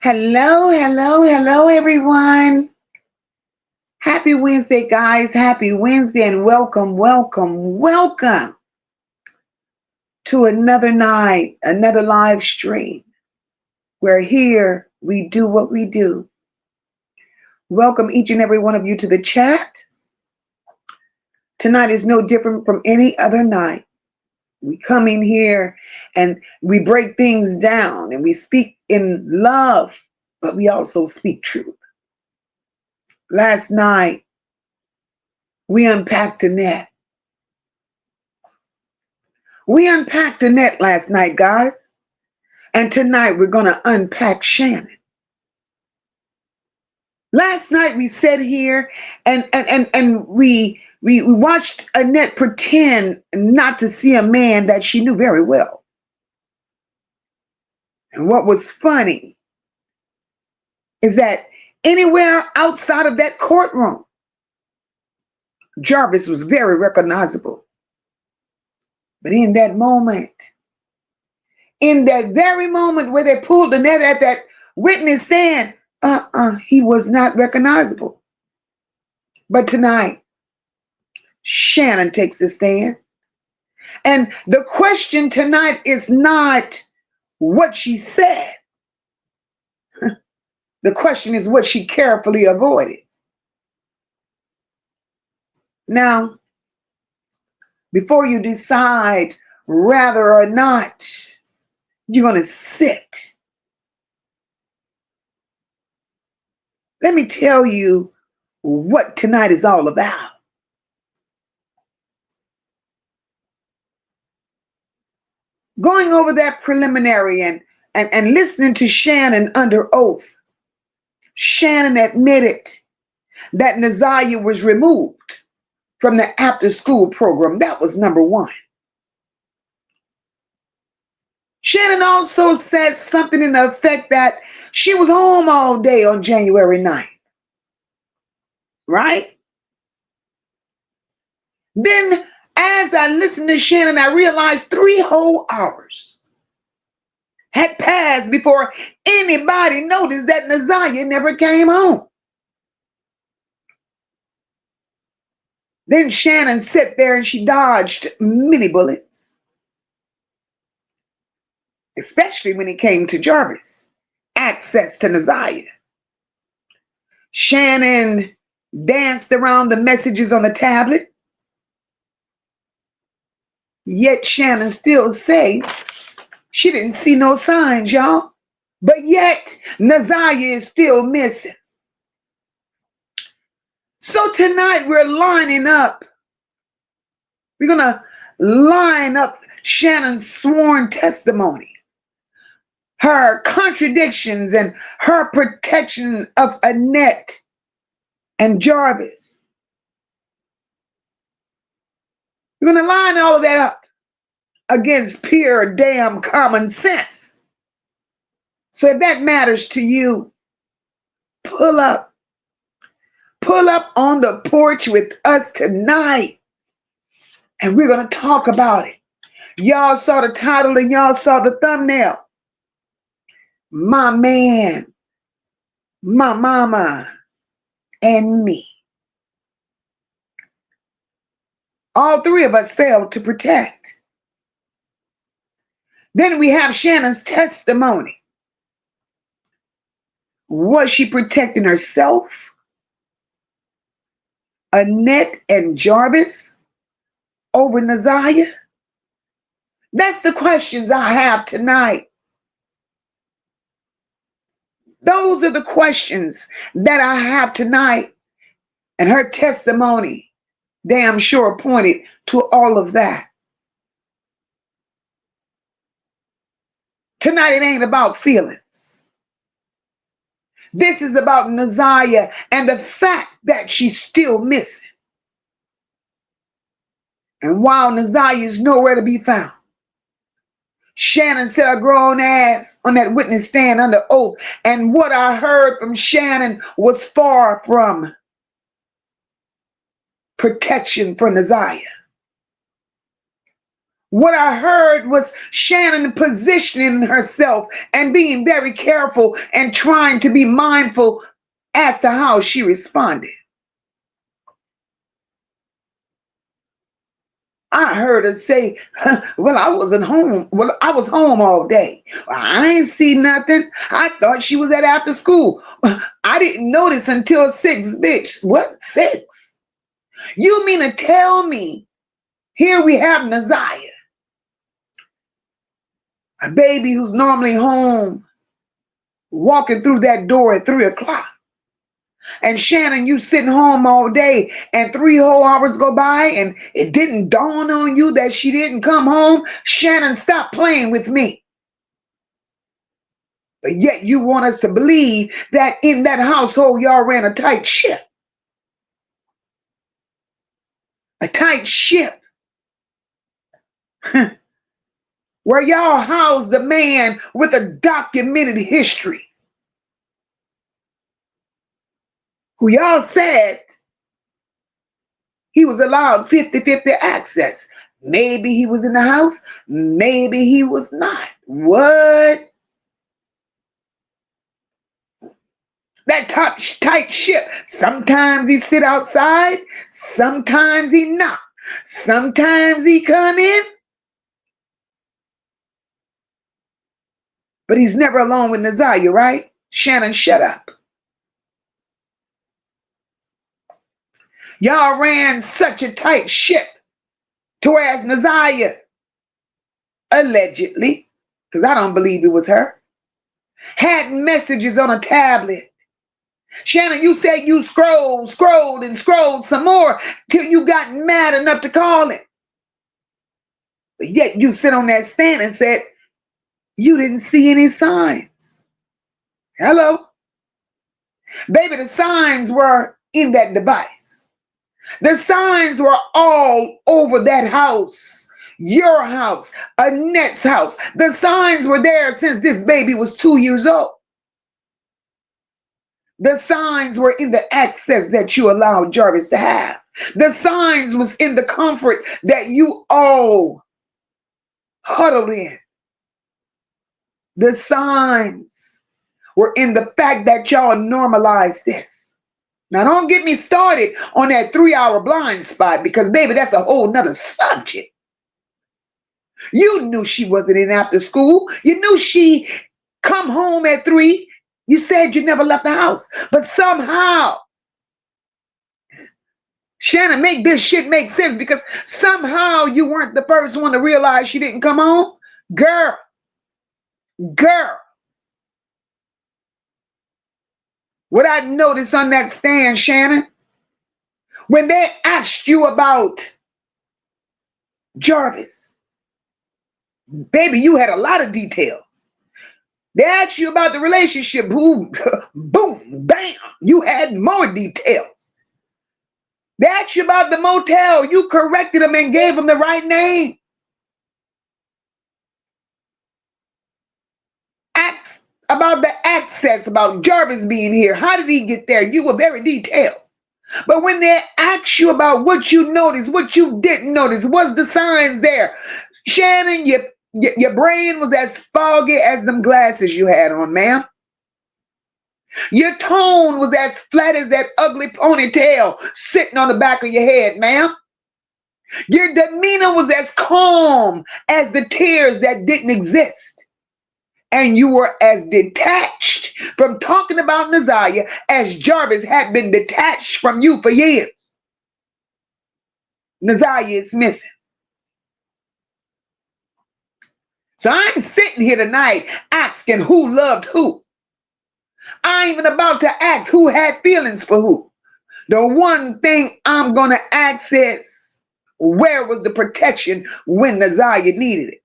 Hello, hello, hello, everyone. Happy Wednesday, guys. Happy Wednesday, and welcome, welcome, welcome to another night, another live stream. We're here, we do what we do. Welcome each and every one of you to the chat. Tonight is no different from any other night. We come in here and we break things down and we speak in love, but we also speak truth. Last night, we unpacked Annette. We unpacked Annette last night, guys. And tonight we're going to unpack Shannon. Last night we sat here and we watched Annette pretend not to see a man that she knew very well. And what was funny is that anywhere outside of that courtroom, Jarvis was very recognizable. But in that moment, in that very moment where they pulled Annette at that witness stand, he was not recognizable. But tonight, Shannon takes the stand. And the question tonight is not what she said. The question is what she carefully avoided. Now, before you decide whether or not you're going to sit, let me tell you what tonight is all about. Going over that preliminary and listening to Shannon under oath, Shannon admitted that Naziyah was removed from the after-school program. That was number one. Shannon also said something in the effect that she was home all day on January 9th. Right? Then, as I listened to Shannon, I realized 3 whole hours had passed before anybody noticed that Naziyah never came home. Then Shannon sat there and she dodged many bullets, especially when it came to Jarvis, access to Naziyah. Shannon danced around the messages on the tablet, yet Shannon still say she didn't see no signs, y'all. But yet Naziyah is still missing. So tonight we're lining up. We're going to line up Shannon's sworn testimony, her contradictions, and her protection of Annette and Jarvis. We're going to line all of that up against pure damn common sense. So if that matters to you, pull up. Pull up on the porch with us tonight. And we're going to talk about it. Y'all saw the title and y'all saw the thumbnail. My man, my mama, and me. All 3 of us failed to protect. Then we have Shannon's testimony. Was she protecting herself, Annette and Jarvis, over Naziyah? That's the questions I have tonight. Those are the questions that I have tonight. And her testimony, damn sure, pointed to all of that. Tonight it ain't about feelings. This is about Naziyah and the fact that she's still missing. And while Naziyah is nowhere to be found, Shannon said a grown ass on that witness stand under oath. And what I heard from Shannon was far from protection for Naziyah. What I heard was Shannon positioning herself and being very careful and trying to be mindful as to how she responded. I heard her say, well, I wasn't home. Well, I was home all day. I ain't see nothing. I thought she was at after school. I didn't notice until 6, bitch. What, 6? You mean to tell me here we have Naziyah, a baby who's normally home, walking through that door at 3 o'clock. And Shannon, you sitting home all day and 3 whole hours go by and it didn't dawn on you that she didn't come home? Shannon, stop playing with me. But yet you want us to believe that in that household y'all ran a tight ship. A tight ship. Where y'all housed a man with a documented history. Who y'all said he was allowed 50-50 access. Maybe he was in the house, maybe he was not. What? That tight ship. Sometimes he sit outside, sometimes he not. Sometimes he come in, but he's never alone with Naziyah, right? Shannon, shut up. Y'all ran such a tight ship to whereas Naziyah, allegedly, because I don't believe it was her, had messages on a tablet. Shannon, you said you scrolled and scrolled some more till you got mad enough to call him. But yet you sit on that stand and said you didn't see any signs. Hello? Baby, the signs were in that device. The signs were all over that house. Your house, Annette's house. The signs were there since this baby was 2 years old. The signs were in the access that you allowed Jarvis to have. The signs was in the comfort that you all huddled in. The signs were in the fact that y'all normalized this. Now, don't get me started on that 3-hour blind spot because, baby, that's a whole nother subject. You knew she wasn't in after school. You knew she come home at 3. You said you never left the house. But somehow, Shannon, make this shit make sense because somehow you weren't the first one to realize she didn't come home. Girl, what I noticed on that stand, Shannon, when they asked you about Jarvis, baby, you had a lot of details. They asked you about the relationship, boom, boom, bam, you had more details. They asked you about the motel, you corrected them and gave them the right name. Asked about the access, about Jarvis being here. How did he get there? You were very detailed. But when they asked you about what you noticed, what you didn't notice, was the signs there? Shannon, your brain was as foggy as them glasses you had on, ma'am. Your tone was as flat as that ugly ponytail sitting on the back of your head, ma'am. Your demeanor was as calm as the tears that didn't exist. And you were as detached from talking about Naziyah as Jarvis had been detached from you for years. Naziyah is missing. So I ain't sitting here tonight asking who loved who. I ain't even about to ask who had feelings for who. The one thing I'm going to ask is, where was the protection when Naziyah needed it?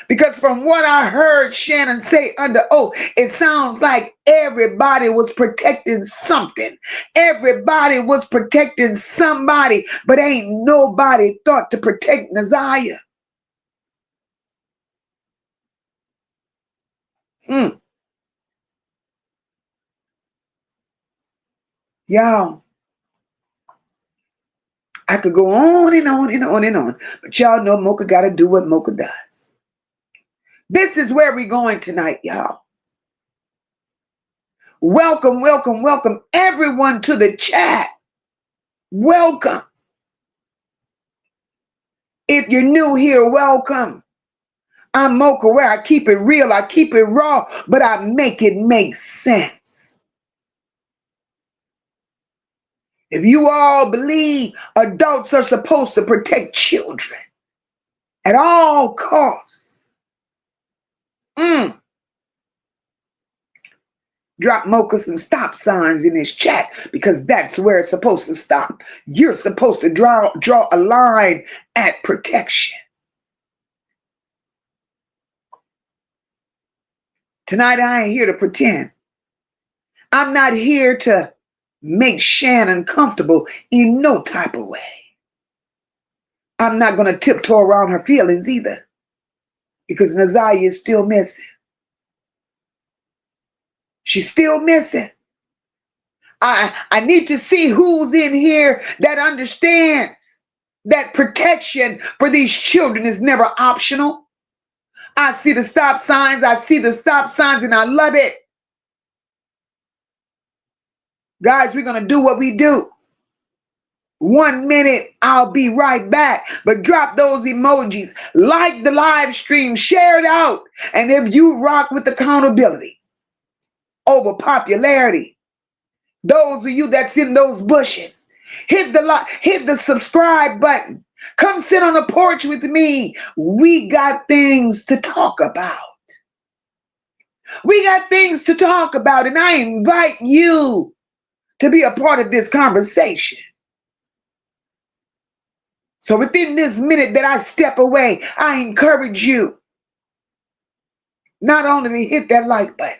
Because from what I heard Shannon say under oath, it sounds like everybody was protecting something. Everybody was protecting somebody, but ain't nobody thought to protect Naziyah. Y'all, I could go on and on and on and on. But y'all know MOCA got to do what MOCA does. This is where we're going tonight, y'all. Welcome, welcome, welcome everyone to the chat. Welcome. If you're new here, welcome. I'm MOCA, where I keep it real, I keep it raw, but I make it make sense. If you all believe adults are supposed to protect children at all costs, drop MOCA some stop signs in this chat, because that's where it's supposed to stop. You're supposed to draw a line at protection. Tonight, I ain't here to pretend. I'm not here to make Shannon comfortable in no type of way. I'm not going to tiptoe around her feelings either, because Naziyah is still missing. She's still missing. I need to see who's in here that understands that protection for these children is never optional. I see the stop signs. I see the stop signs, and I love it. Guys, we're going to do what we do. 1 minute, I'll be right back. But drop those emojis. Like the live stream. Share it out. And if you rock with accountability over popularity, those of you that's in those bushes, hit the subscribe button. Come sit on the porch with me. We got things to talk about. We got things to talk about, and I invite you to be a part of this conversation. So within this minute that I step away, I encourage you not only to hit that like button,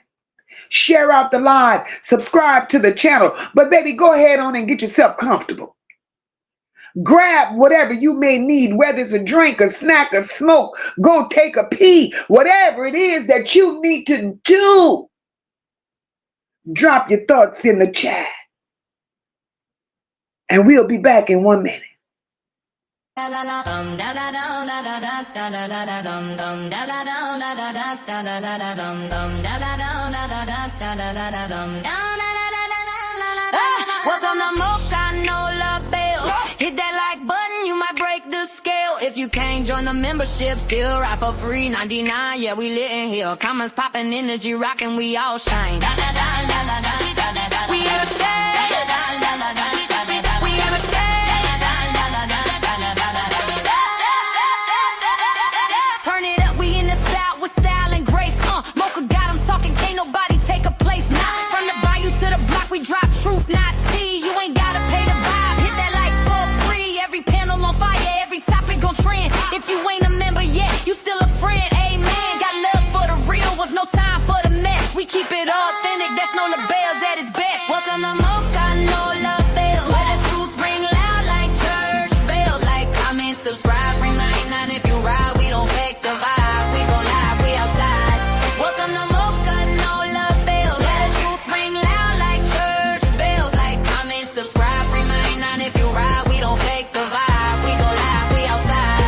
share out the live, subscribe to the channel, but baby, go ahead on and get yourself comfortable. Grab whatever you may need, whether it's a drink, a snack, a smoke, go take a pee, whatever it is that you need to do. Drop your thoughts in the chat. And we'll be back in 1 minute. Welcome to MOCA, no love bills. Hit that like button, you might break the scale. If you can't join the membership, still ride for free, $99. Yeah, we lit in here. Comments popping, energy rocking, we all shine. We have a stay. We have a stay. Turn it up, we in the South with style and grace. MOCA got 'em talking, can't nobody take a place. Nah, from the bayou to the block, we drop truth, not tea. You ain't gotta pay the vibe, hit that like for free. Every panel on fire, every topic gon' trend. If you ain't a member yet, you still a friend, amen. Got love for the real ones, no time for the mess. We keep it authentic, that's no labels at its best. Welcome to MOCA, no love bells. Where the truth ring loud like church bells. Like, comment, subscribe, free 99 if you ride. We don't fake the vibe, we gon' live, we outside. Welcome to MOCA, no love bells. Where the truth ring loud like church bells. Like, comment, subscribe, free 99 if you ride. We don't fake the vibe, we gon' live, we outside.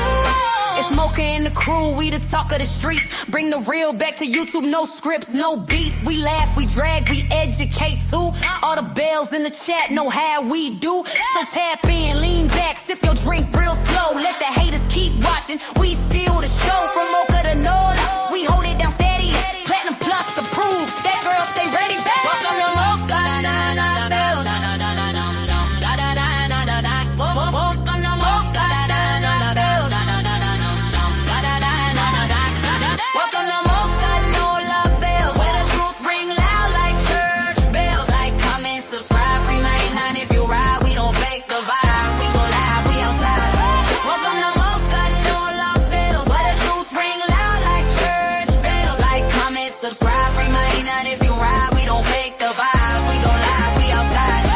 It's MOCA and the crew, we the talk of the streets. Bring the real back to YouTube, no scripts, no beats. We laugh, we drag, we educate too. All the bells in the chat know how we do. So tap in, lean back, sip your drink real slow. Let the haters keep watching, we steal the show. From MOCA to NOLA, we hold it down steady. Platinum plus approved, that girl stay ready. Welcome to MOCA, na na bells. Welcome to MOCA, na na bells. Welcome to MOCA, no love bells. Where the truth ring loud like church bells. Like, comment, subscribe, free 99 if you ride. We don't fake the vibe, we gon' live, we outside. Welcome to MOCA, no love bells. Where the truth ring loud like church bells. Like, comment, subscribe, free 99 if you ride. We don't fake the vibe, we gon' live, we outside.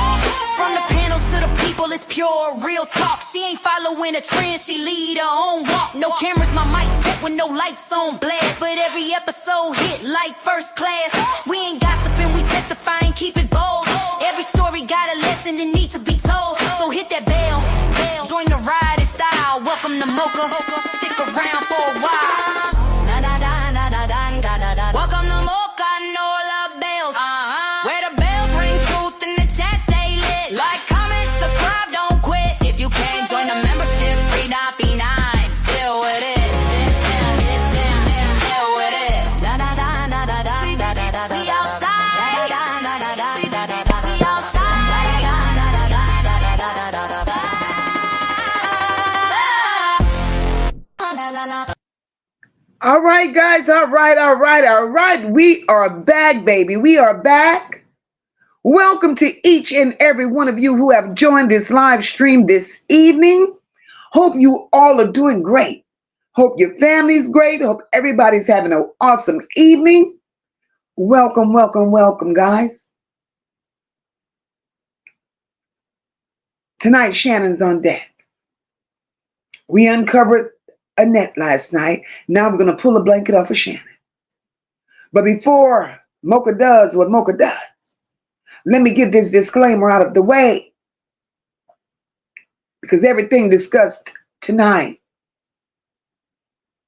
From the panel to the people, it's pure real talk. She ain't following a trend, she lead her own walk. No cameras, my mic check with no lights on blast. But every episode hit like first class. We ain't gossiping, we testifying, keep it bold. Every story got a lesson that need to be told. So hit that bell, join the ride in style. Welcome to MOCA, stick around for a while. Welcome to MOCA, no love bells. Where the bells ring, truth in the chat stay lit. Like, comment, subscribe, don't quit. If you can't join the membership, $3.99, still with it. Still with it. We outside. We outside. All right, guys. All right. We are back, baby. We are back. Welcome to each and every one of you who have joined this live stream this evening. Hope you all are doing great. Hope your family's great. Hope everybody's having an awesome evening. Welcome, guys. Tonight, Shannon's on deck. We uncovered Annette last night. Now we're going to pull a blanket off of Shannon. But before MOCA does what MOCA does, let me get this disclaimer out of the way. Because everything discussed tonight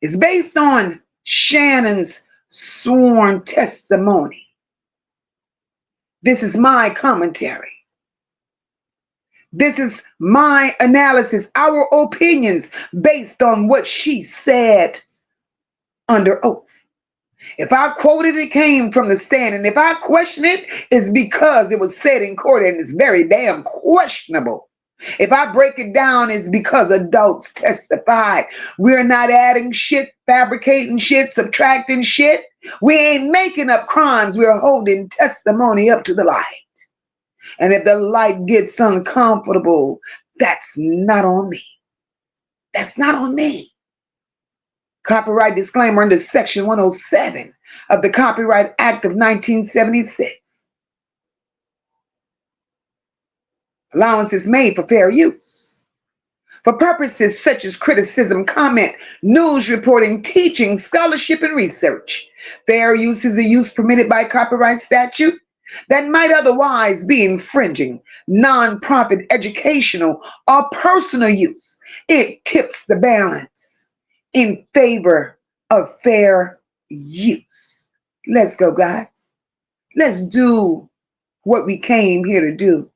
is based on Shannon's sworn testimony. This is my commentary. This is my analysis, our opinions based on what she said under oath. If I quoted it came from the stand, and if I question it, it's because it was said in court and it's very damn questionable. If I break it down, it's because adults testified. We're not adding shit, fabricating shit, subtracting shit. We ain't making up crimes. We're holding testimony up to the light. And if the light gets uncomfortable, that's not on me. That's not on me. Copyright disclaimer under Section 107 of the Copyright Act of 1976. Allowance is made for fair use. For purposes such as criticism, comment, news reporting, teaching, scholarship, and research. Fair use is a use permitted by copyright statute that might otherwise be infringing nonprofit, educational, or personal use. It tips the balance in favor of fair use. Let's go, guys. Let's do what we came here to do.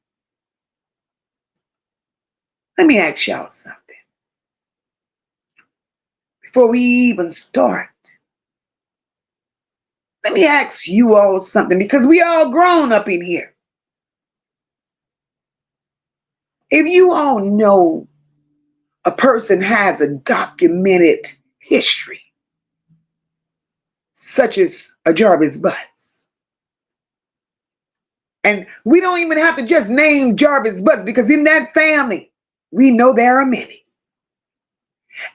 Let me ask y'all something. Before we even start, let me ask you all something, because we all grown up in here. If you all know a person has a documented history, such as a Jarvis Butts, and we don't even have to just name Jarvis Butts, because in that family, we know there are many.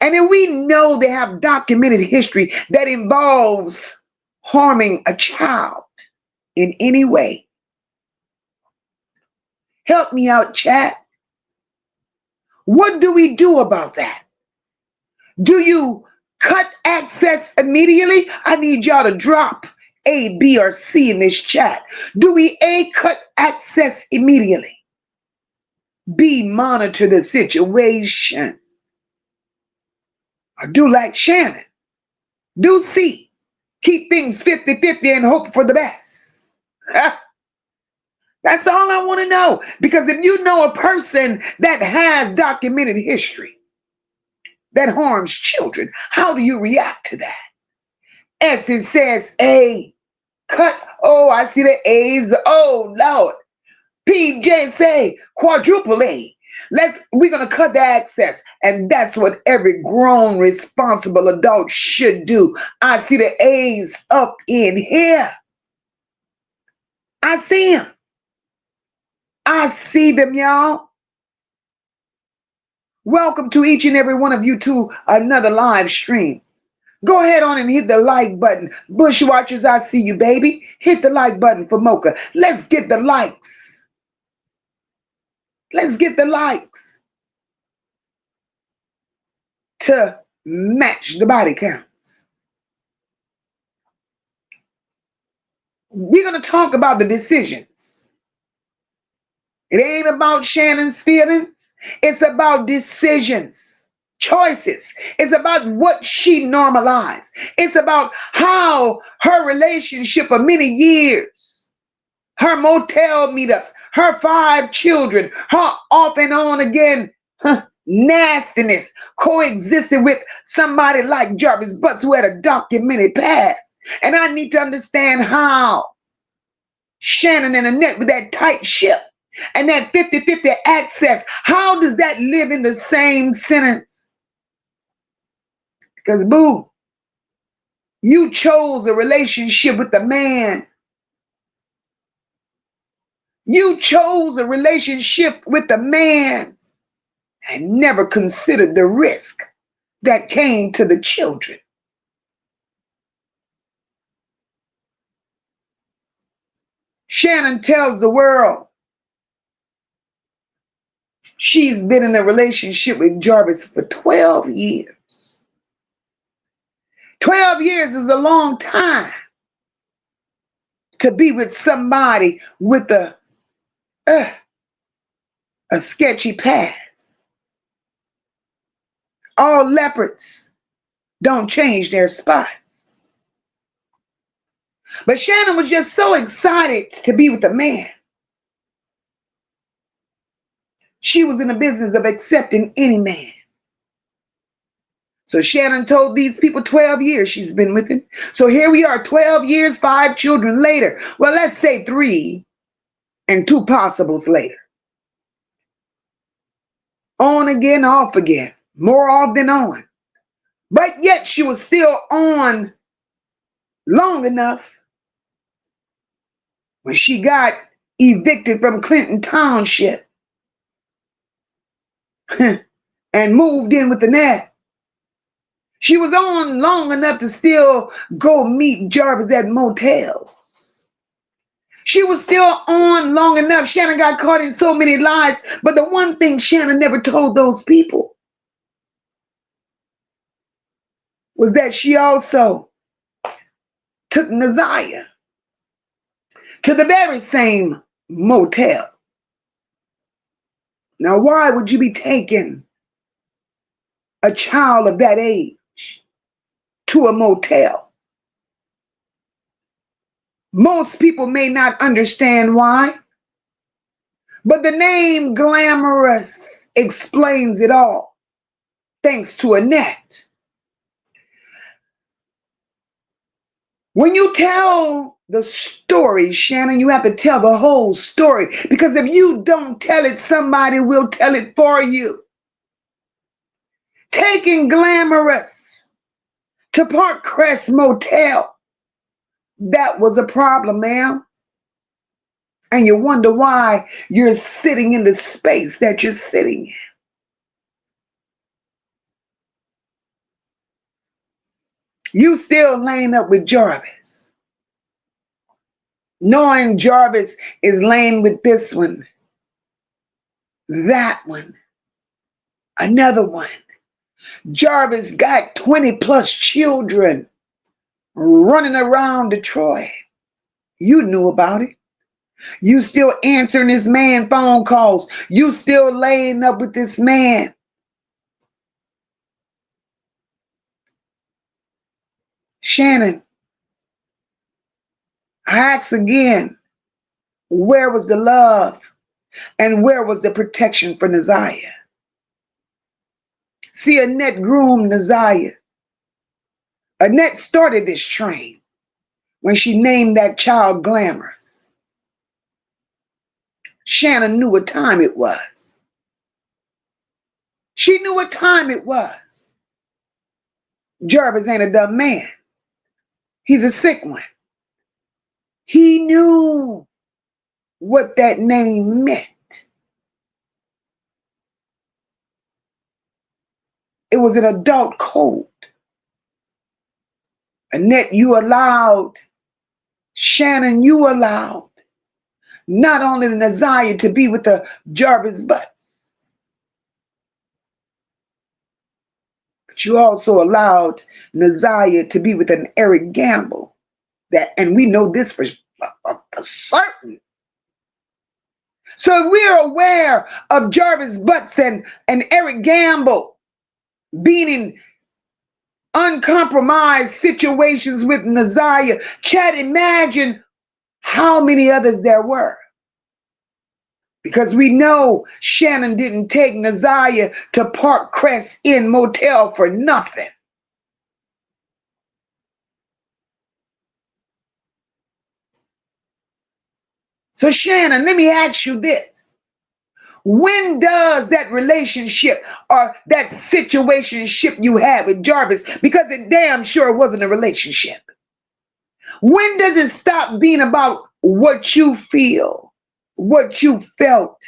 And if we know they have documented history that involves harming a child in any way, help me out, chat. What do we do about that? Do you cut access immediately? I need y'all to drop A, B, or C in this chat. Do we A, cut access immediately? B, monitor the situation? Or do like Shannon? Do C, keep things 50-50 and hope for the best? That's all I want to know. Because if you know a person that has documented history that harms children, how do you react to that? S, it says A, cut. Oh, I see the A's. Oh, Lord. PJ say quadruple A. We're going to cut the access. And that's what every grown, responsible adult should do. I see the A's up in here. I see them. I see them, y'all. Welcome to each and every one of you to another live stream. Go ahead on and hit the like button. Bushwatchers, I see you, baby. Hit the like button for MOCA. Let's get the likes. Let's get the likes to match the body counts. We're going to talk about the decisions It ain't about Shannon's feelings. It's about decisions, choices. It's about what she normalized. It's about how her relationship of many years, her motel meetups, her 5 children, her off and on again nastiness coexisted with somebody like Jarvis Butts who had a documented past. And I need to understand how Shannon and Annette with that tight ship and that 50-50 access, how does that live in the same sentence? Because boo, you chose a relationship with the man. You chose a relationship with the man and never considered the risk that came to the children. Shannon tells the world she's been in a relationship with Jarvis for 12 years. 12 years is a long time to be with somebody with a sketchy past. All leopards don't change their spots. But Shannon was just so excited to be with a man. She was in the business of accepting any man. So Shannon told these people 12 years she's been with him. So here we are, 12 years, 5 children later. Well, let's say 3 and 2 possibles later. On again, off again. More off than on. But yet she was still on long enough when she got evicted from Clinton Township and moved in with Annette. She was on long enough to still go meet Jarvis at motels. She was still on long enough. Shannon got caught in so many lies, but the one thing Shannon never told those people was that she also took Naziyah to the very same motel. Now, why would you be taking a child of that age to a motel? Most people may not understand why, but the name Glamorous explains it all, thanks to Annette. When you tell the story, Shannon, you have to tell the whole story, because if you don't tell it, somebody will tell it for you. Taking Glamorous to Park Crest Motel, that was a problem, ma'am. And you wonder why you're sitting in the space that you're sitting in. You still laying up with Jarvis, knowing Jarvis is laying with this one, that one, another one. Jarvis got 20 plus children running around Detroit. You knew about it. You still answering this man phone calls. You still laying up with this man. Shannon, I ask again, where was the love and where was the protection for Naziyah? See, Annette groomed Naziyah. Annette started this train when she named that child Glamorous. Shannon knew what time it was. She knew what time it was. Jarvis ain't a dumb man. He's a sick one. He knew what that name meant. It was an adult code. Annette, you allowed, Shannon, you allowed not only the Naziyah to be with the Jarvis Butts, but you also allowed Naziyah to be with an Eric Gamble. That, and we know this for certain. So if we're aware of Jarvis Butts and Eric Gamble being in uncompromised situations with Naziyah, Chad, imagine how many others there were. Because we know Shannon didn't take Naziyah to Park Crest Inn Motel for nothing. So Shannon, let me ask you this. When does that relationship or that situationship you had with Jarvis, because it damn sure wasn't a relationship, when does it stop being about what you feel, what you felt,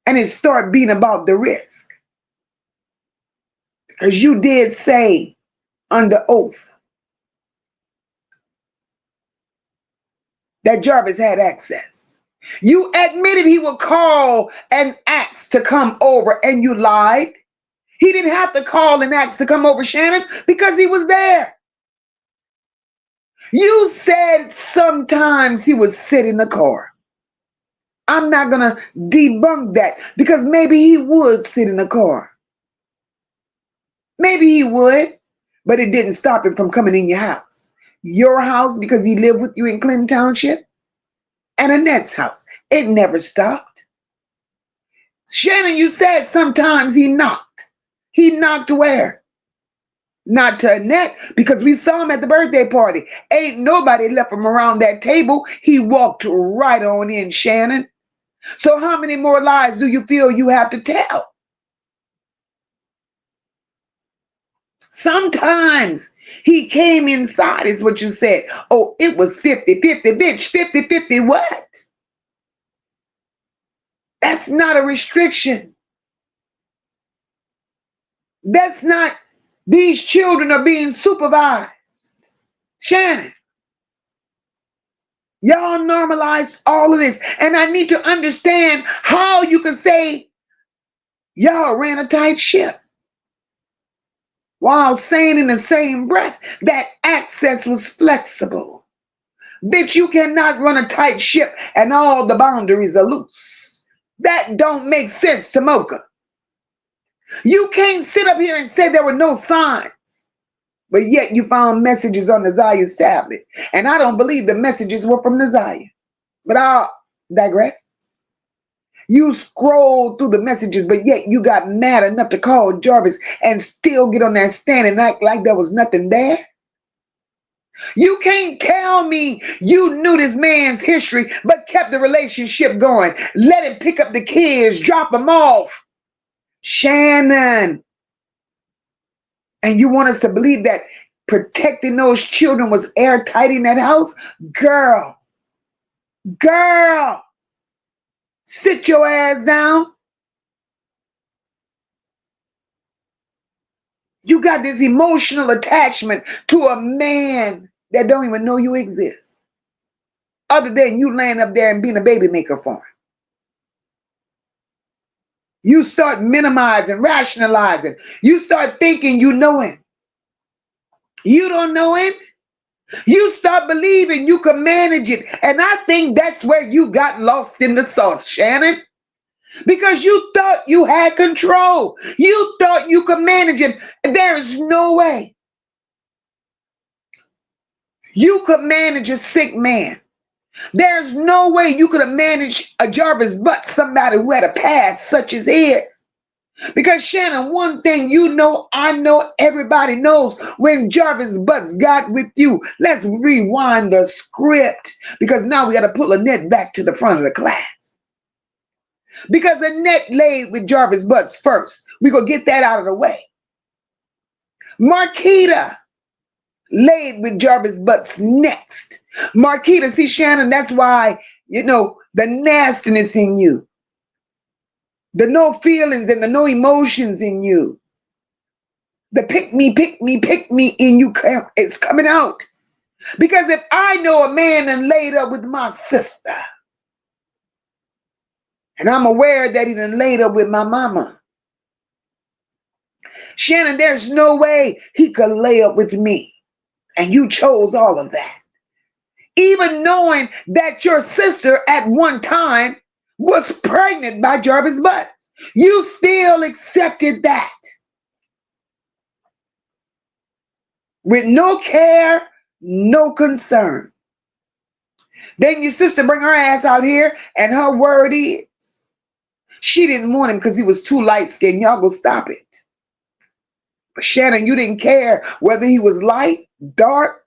and it start being about the risk? Because you did say under oath that Jarvis had access. You admitted he would call and ask to come over, and you lied. He didn't have to call and ask to come over, Shannon, because he was there. You said sometimes he would sit in the car. I'm not going to debunk that, because maybe he would sit in the car. Maybe he would, but it didn't stop him from coming in your house. Your house, because he lived with you in Clinton Township, and Annette's house. It never stopped. Shannon, you said sometimes he knocked. He knocked where? Not to Annette, because we saw him at the birthday party. Ain't nobody left him around that table. He walked right on in, Shannon. So how many more lies do you feel you have to tell? Sometimes he came inside, is what you said. Oh, it was 50-50, bitch, 50-50 what? That's not a restriction. That's not, these children are being supervised. Shannon, y'all normalized all of this. And I need to understand how you can say y'all ran a tight ship while saying in the same breath that access was flexible. Bitch, you cannot run a tight ship and all the boundaries are loose. That don't make sense to MOCA. You can't sit up here and say there were no signs, but yet you found messages on Naziyah's tablet. And I don't believe the messages were from Naziyah. But I'll digress. You scrolled through the messages, but yet you got mad enough to call Jarvis and still get on that stand and act like there was nothing there. You can't tell me you knew this man's history, but kept the relationship going. Let him pick up the kids, drop them off. Shannon. And you want us to believe that protecting those children was airtight in that house? Girl, sit your ass down. You got this emotional attachment to a man that don't even know you exist, other than you laying up there and being a baby maker for him. You start minimizing, rationalizing. You start thinking you know him. You don't know him. You start believing you can manage it. And I think that's where you got lost in the sauce, Shannon. Because you thought you had control. You thought you could manage it. There is no way you could manage a sick man. There's no way you could have managed a Jarvis Butts, somebody who had a past such as his. Because Shannon, one thing you know, I know, everybody knows, when Jarvis Butts got with you, let's rewind the script, because now we got to pull Annette back to the front of the class. Because Annette laid with Jarvis Butts first. We're going to get that out of the way. Marquita laid with Jarvis Butts next. Marquita, see, Shannon, that's why, you know, the nastiness in you, the no feelings and the no emotions in you, the pick me in you, it's coming out. Because if I know a man and laid up with my sister, and I'm aware that he done laid up with my mama, Shannon, there's no way he could lay up with me. And you chose all of that. even knowing that your sister at one time was pregnant by Jarvis Butts. You still accepted that with no care, no concern. Then your sister bring her ass out here, and her word is she didn't want him because he was too light-skinned. Y'all go stop it. But Shannon, you didn't care whether he was light, dark,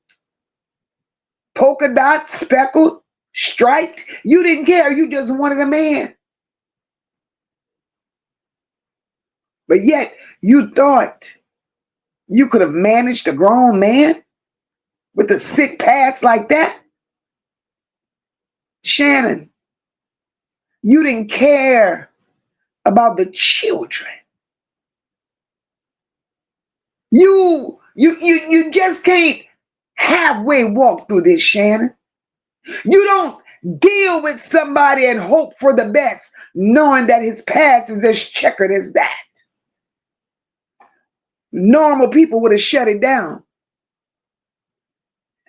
polka dot, speckled, striped. You didn't care. You just wanted a man. But yet you thought you could have managed a grown man with a sick past like that? Shannon, you didn't care about the children. You just can't halfway walk through this, Shannon. You don't deal with somebody and hope for the best, knowing that his past is as checkered as that. Normal people would have shut it down.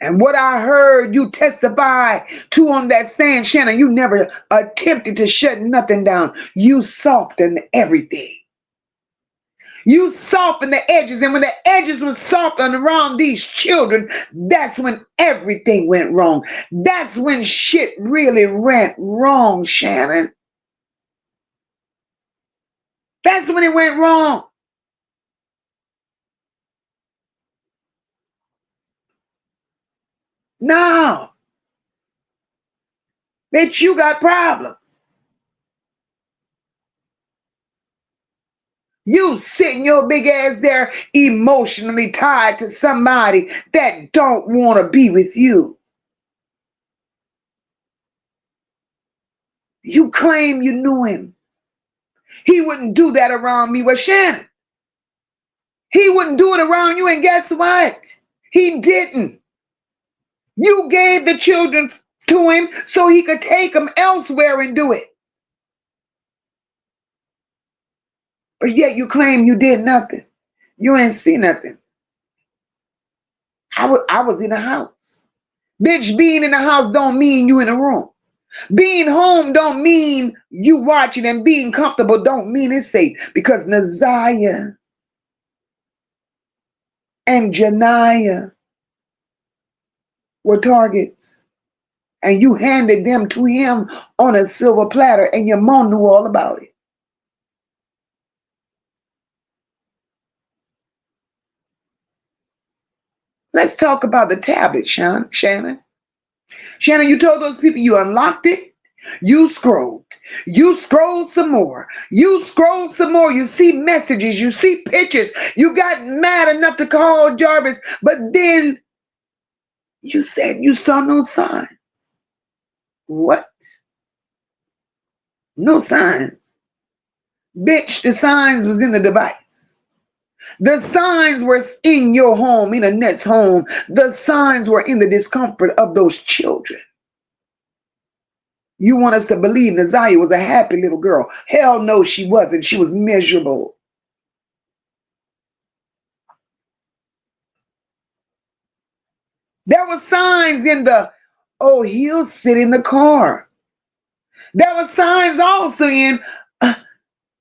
And what I heard you testify to on that stand, Shannon, you never attempted to shut nothing down. You softened everything. You softened the edges, and when the edges were softened around these children, that's when everything went wrong. That's when shit really went wrong, Shannon. That's when it went wrong. Now, bitch, you got problems. You sitting your big ass there emotionally tied to somebody that don't want to be with you. You claim you knew him. He wouldn't do that around me. Well, Shannon, he wouldn't do it around you, and guess what? He didn't. You gave the children to him so he could take them elsewhere and do it. But yet you claim you did nothing. You ain't see nothing. I was in the house. Bitch, being in the house don't mean you in the room. Being home don't mean you watching, and being comfortable don't mean it's safe. Because Naziyah and Janiyah were targets. And you handed them to him on a silver platter, and your mom knew all about it. Let's talk about the tablet, Shannon. Shannon, you told those people you unlocked it. You scrolled. You scrolled some more. You scrolled some more. You see messages. You see pictures. You got mad enough to call Jarvis, but then you said you saw no signs. What? No signs. Bitch, the signs was in the device. The signs were in your home, in Annette's home. The signs were in the discomfort of those children. You want us to believe Naziyah was a happy little girl. Hell no, she wasn't. She was miserable. There were signs in the, oh, he'll sit in the car. There were signs also in,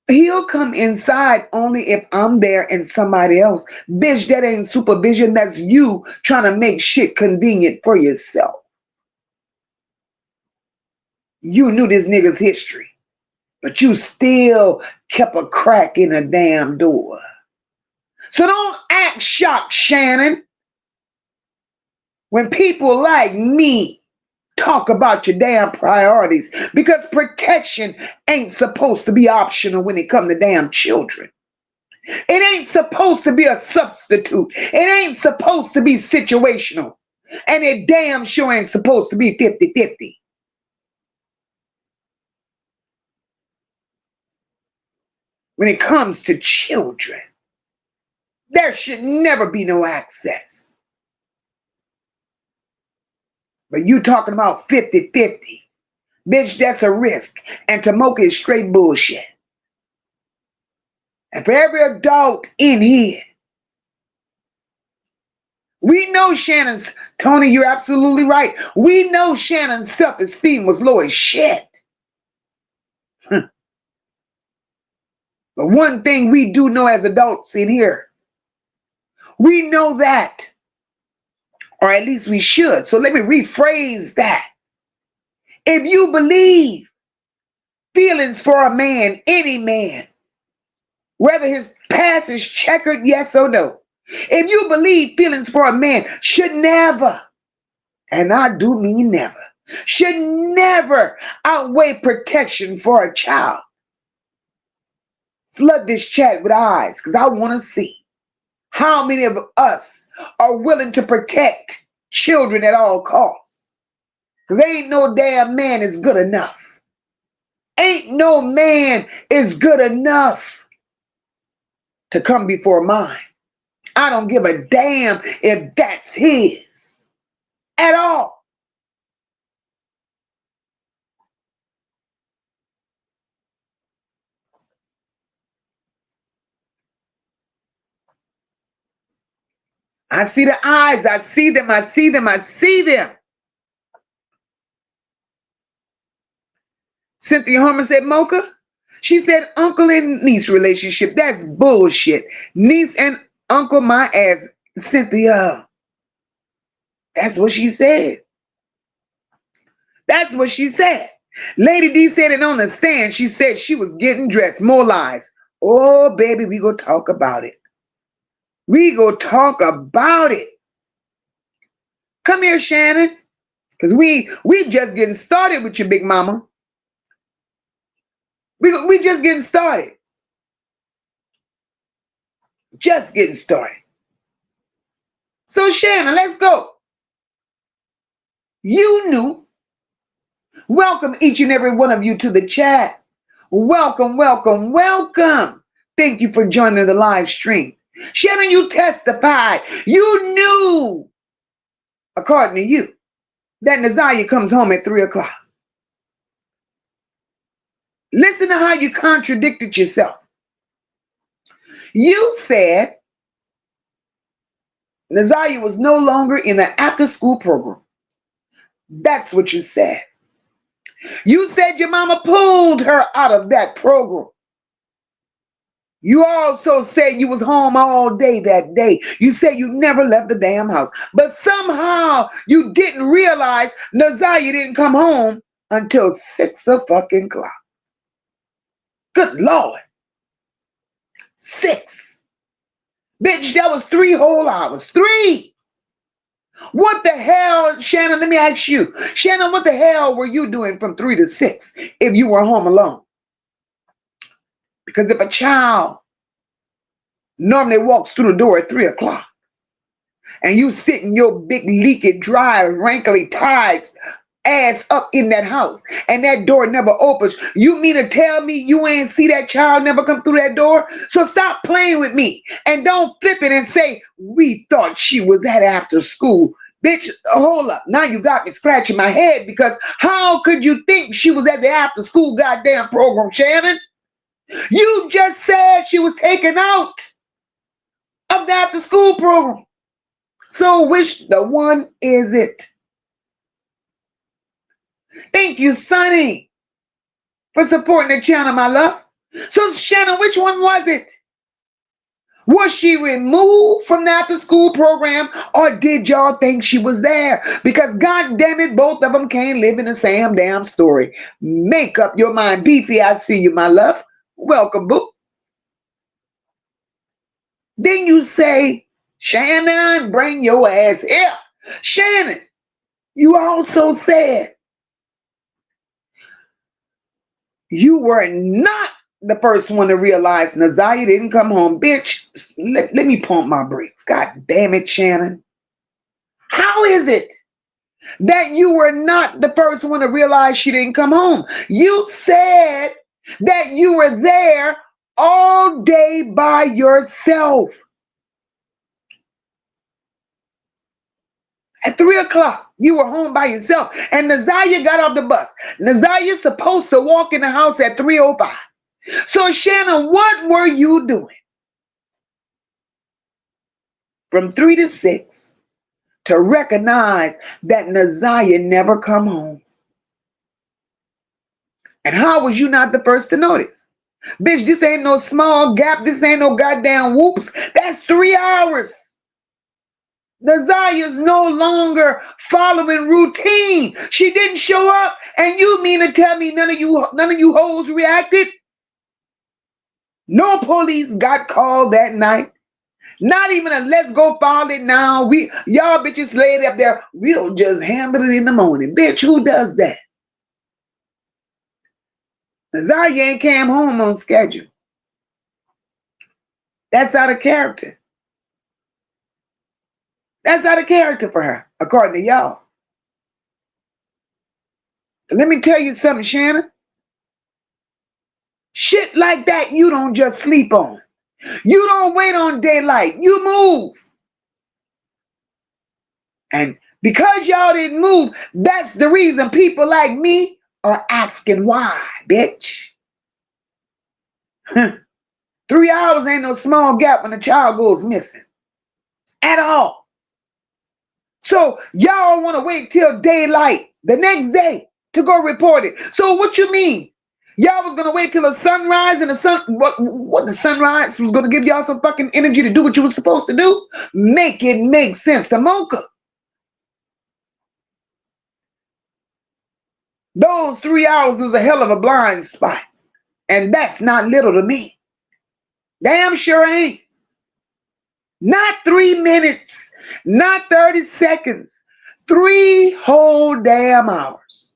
he'll come inside only if I'm there and somebody else. Bitch, that ain't supervision. That's you trying to make shit convenient for yourself. You knew this nigga's history, but you still kept a crack in a damn door. So don't act shocked, Shannon, when people like me talk about your damn priorities, because protection ain't supposed to be optional when it comes to damn children. It ain't supposed to be a substitute. It ain't supposed to be situational. And it damn sure ain't supposed to be 50-50. When it comes to children, there should never be no access. But you talking about 50-50. Bitch, that's a risk. And to MOCA is straight bullshit. And for every adult in here We know Shannon's, Tony, you're absolutely right. We know Shannon's self-esteem was low as shit. But one thing we do know as adults in here, we know that, or at least we should. So let me rephrase that. If you believe feelings for a man, any man, whether his past is checkered, yes or no, if you believe feelings for a man should never, and I do mean never, should never outweigh protection for a child, flood this chat with eyes, because I want to see how many of us are willing to protect children at all costs. Because ain't no damn man is good enough. Ain't no man is good enough to come before mine. I don't give a damn if that's his at all. I see the eyes. I see them. I see them. I see them. Cynthia Harmon said, MOCA? She said, uncle and niece relationship. That's bullshit. Niece and uncle, my ass. Cynthia. That's what she said. That's what she said. Lady D said it on the stand. She said she was getting dressed. More lies. Oh, baby, we go talk about it. We go talk about it. Come here, Shannon. Because we just getting started with your big mama. We just getting started. Just getting started. So, Shannon, let's go. You knew. Welcome each and every one of you to the chat. Welcome, welcome, welcome. Thank you for joining the live stream. Shannon, you testified. You knew, according to you, that Naziyah comes home at 3 o'clock. Listen to how you contradicted yourself. You said Naziyah was no longer in the after-school program. That's what you said. You said your mama pulled her out of that program. You also said you was home all day that day. You said you never left the damn house. But somehow you didn't realize Naziyah didn't come home until 6 o'clock. Good Lord. 6. Bitch, that was 3 whole hours. 3. What the hell, Shannon, let me ask you. Shannon, what the hell were you doing from 3 to 6 if you were home alone? Because if a child normally walks through the door at 3 o'clock and you sit in your big, leaky, dry, wrinkly, tied ass up in that house and that door never opens, you mean to tell me you ain't see that child never come through that door? So stop playing with me and don't flip it and say, we thought she was at after school. Bitch, hold up. Now you got me scratching my head, because how could you think she was at the after school goddamn program, Shannon? You just said she was taken out of the after school program. So which the one is it? Thank you, Sonny, for supporting the channel, my love. So, Shannon, which one was it? Was she removed from the after school program, or did y'all think she was there? Because, God damn it, both of them can't live in the same damn story. Make up your mind. Beefy, I see you, my love. Welcome, boo. Then you say, Shannon, bring your ass here. Shannon, you also said you were not the first one to realize Naziyah didn't come home. Bitch, let me pump my brakes. God damn it, Shannon. How is it that you were not the first one to realize she didn't come home? You said that you were there all day by yourself. At 3 o'clock, you were home by yourself. And Naziyah got off the bus. Naziyah's supposed to walk in the house at 3:05. So, Shannon, what were you doing from 3 to 6 to recognize that Naziyah never come home. And how was you not the first to notice? Bitch, this ain't no small gap. This ain't no goddamn whoops. That's 3 hours. Naziyah's no longer following routine. She didn't show up, and you mean to tell me none of you hoes reacted? No police got called that night. Not even a let's go file it now. Y'all bitches laid up there. We'll just handle it in the morning. Bitch, who does that? Naziyah ain't came home on schedule. That's out of character. That's out of character for her, according to y'all. Let me tell you something, Shannon. Shit like that you don't just sleep on. You don't wait on daylight. You move. And because y'all didn't move, that's the reason people like me are asking why, bitch. 3 hours ain't no small gap when a child goes missing. At all. So y'all want to wait till daylight the next day to go report it. So what you mean? Y'all was gonna wait till the sunrise and what the sunrise was gonna give y'all some fucking energy to do what you were supposed to do? Make it make sense to MOCA. Those 3 hours was a hell of a blind spot. And that's not little to me. Damn sure ain't. Not 3 minutes, not 30 seconds, 3 whole damn hours.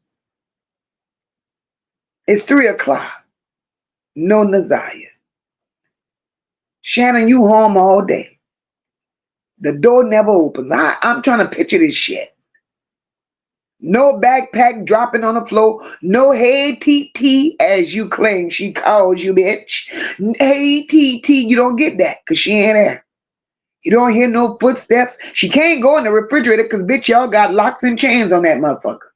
It's 3 o'clock. No Naziyah. Shannon, you home all day. The door never opens. I'm trying to picture this shit. No backpack dropping on the floor. No hey TT, as you claim she calls you, bitch. Hey TT, you don't get that because she ain't there. You don't hear no footsteps. She can't go in the refrigerator because, bitch, y'all got locks and chains on that motherfucker.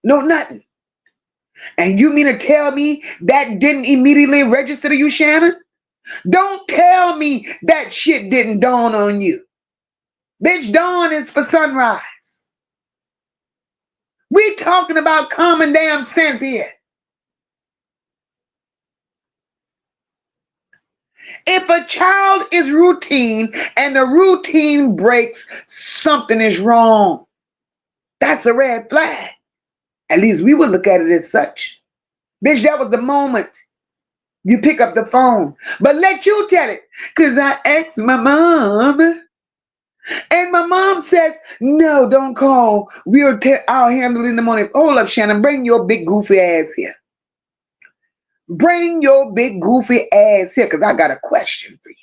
No, nothing. And you mean to tell me that didn't immediately register to you, Shannon? Don't tell me that shit didn't dawn on you. Bitch, dawn is for sunrise. We talking about common damn sense here. If a child is routine and the routine breaks, something is wrong. That's a red flag. At least we would look at it as such. Bitch, that was the moment you pick up the phone. But let you tell it. Because I asked my mom. And my mom says, no, don't call. I'll handle it in the morning. Hold up, Shannon. Bring your big goofy ass here. Bring your big goofy ass here because I got a question for you.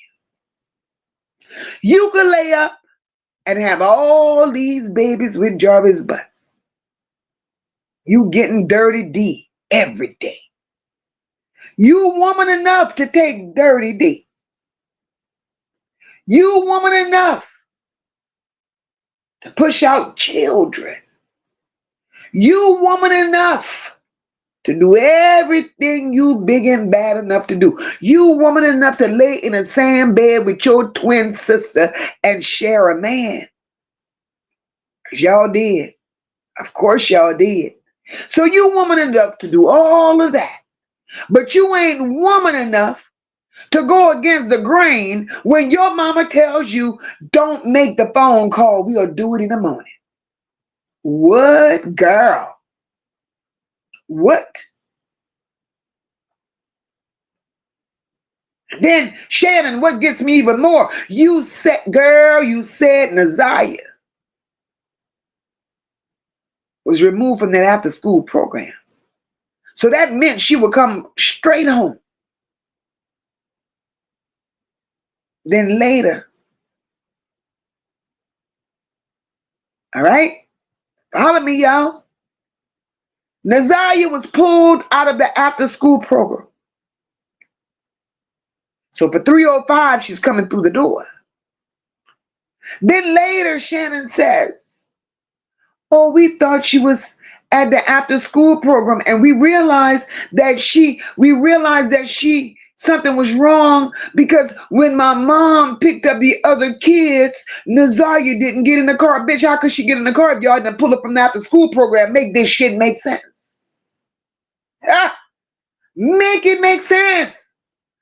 You could lay up and have all these babies with Jarvis butts. You getting dirty D every day. You woman enough to take dirty D. You woman enough to push out children. You woman enough to do everything you big and bad enough to do. You woman enough to lay in a sand bed with your twin sister and share a man. Because y'all did. Of course y'all did. So you woman enough to do all of that. But you ain't woman enough to go against the grain when your mama tells you, don't make the phone call. We'll do it in the morning. What, girl? What? Then, Shannon, what gets me even more? You said Naziyah was removed from that after school program. So that meant she would come straight home. Then later, all right? Follow me, y'all. Naziyah was pulled out of the after school program. So for 3:05, she's coming through the door. Then later, Shannon says, oh, we thought she was at the after school program, and we realized that she Something was wrong because when my mom picked up the other kids, Naziyah didn't get in the car. Bitch, how could she get in the car if y'all didn't pull up from the after school program? Make this shit make sense. Ah, make it make sense.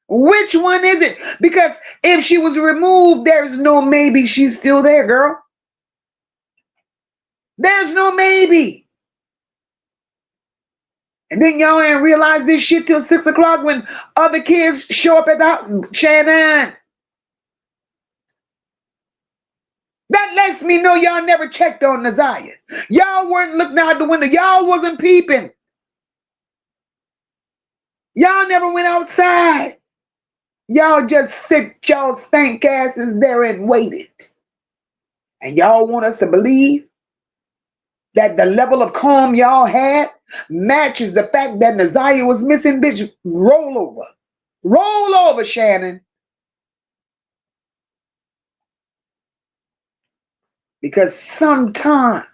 Which one is it? Because if she was removed, there's no maybe she's still there, girl. There's no maybe. And then y'all ain't realize this shit till 6 o'clock when other kids show up at the house. Shannon. That lets me know y'all never checked on Naziyah. Y'all weren't looking out the window. Y'all wasn't peeping. Y'all never went outside. Y'all just sit y'all stank asses there and waited. And y'all want us to believe that the level of calm y'all had matches the fact that Naziyah was missing? Bitch, roll over. Roll over, Shannon. Because sometimes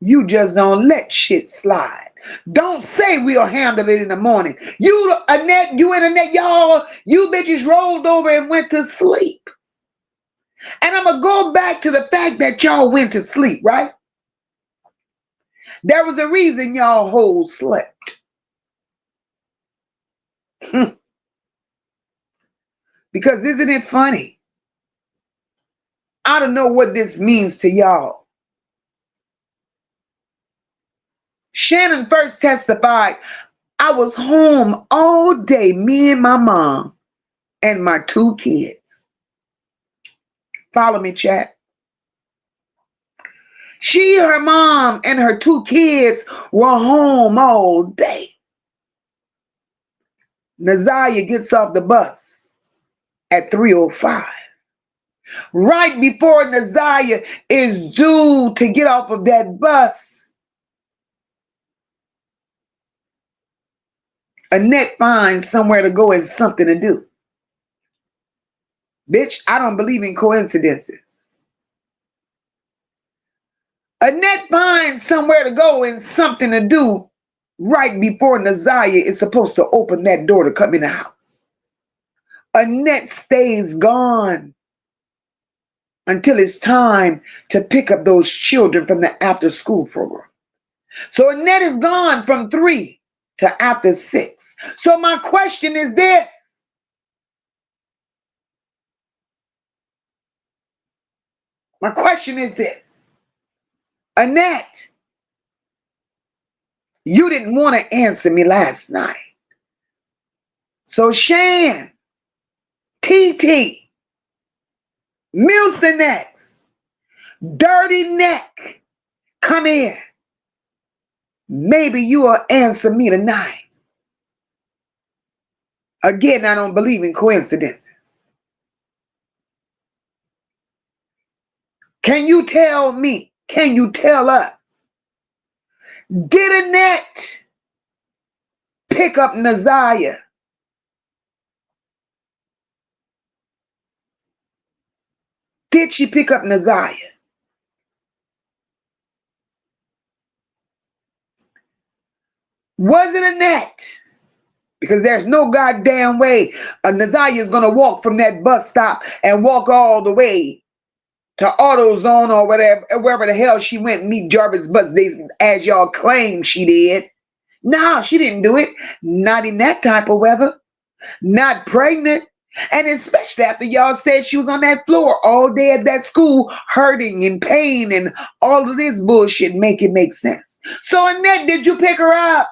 you just don't let shit slide. Don't say we'll handle it in the morning. You, Annette, you and Annette, y'all, you bitches rolled over and went to sleep. And I'm going to go back to the fact that y'all went to sleep, right? There was a reason y'all hoes slept. Because isn't it funny? I don't know what this means to y'all. Shannon first testified, I was home all day, me and my mom and my 2 kids. Follow me, chat. She, her mom, and her 2 kids were home all day. Naziyah gets off the bus at 3:05. Right before Naziyah is due to get off of that bus, Annette finds somewhere to go and something to do. Bitch, I don't believe in coincidences. Annette finds somewhere to go and something to do right before Naziyah is supposed to open that door to come in the house. Annette stays gone until it's time to pick up those children from the after school program. So Annette is gone from 3 to after 6. So my question is this. My question is this. Annette, you didn't want to answer me last night. So Shan, TT, Mucinex, Dirty Neck, come here. Maybe you will answer me tonight. Again, I don't believe in coincidences. Can you tell me, can you tell us, did Annette pick up Naziyah? Did she pick up Naziyah? Was it Annette? Because there's no goddamn way Naziyah is going to walk from that bus stop and walk all the way to AutoZone or whatever, wherever the hell she went and meet Jarvis bus station as y'all claim she did. No, she didn't do it. Not in that type of weather. Not pregnant. And especially after y'all said she was on that floor all day at that school, hurting and pain and all of this bullshit, make it make sense. So Annette, did you pick her up?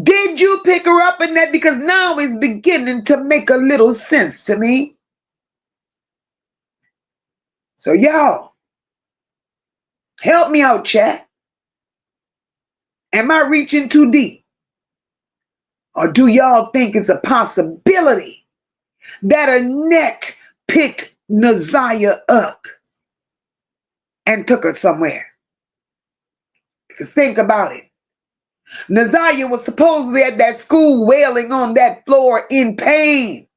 Did you pick her up, Annette? Because now it's beginning to make a little sense to me. So y'all, help me out, chat. Am I reaching too deep? Or do y'all think it's a possibility that Annette picked Naziyah up and took her somewhere? Because think about it. Naziyah was supposedly at that school wailing on that floor in pain,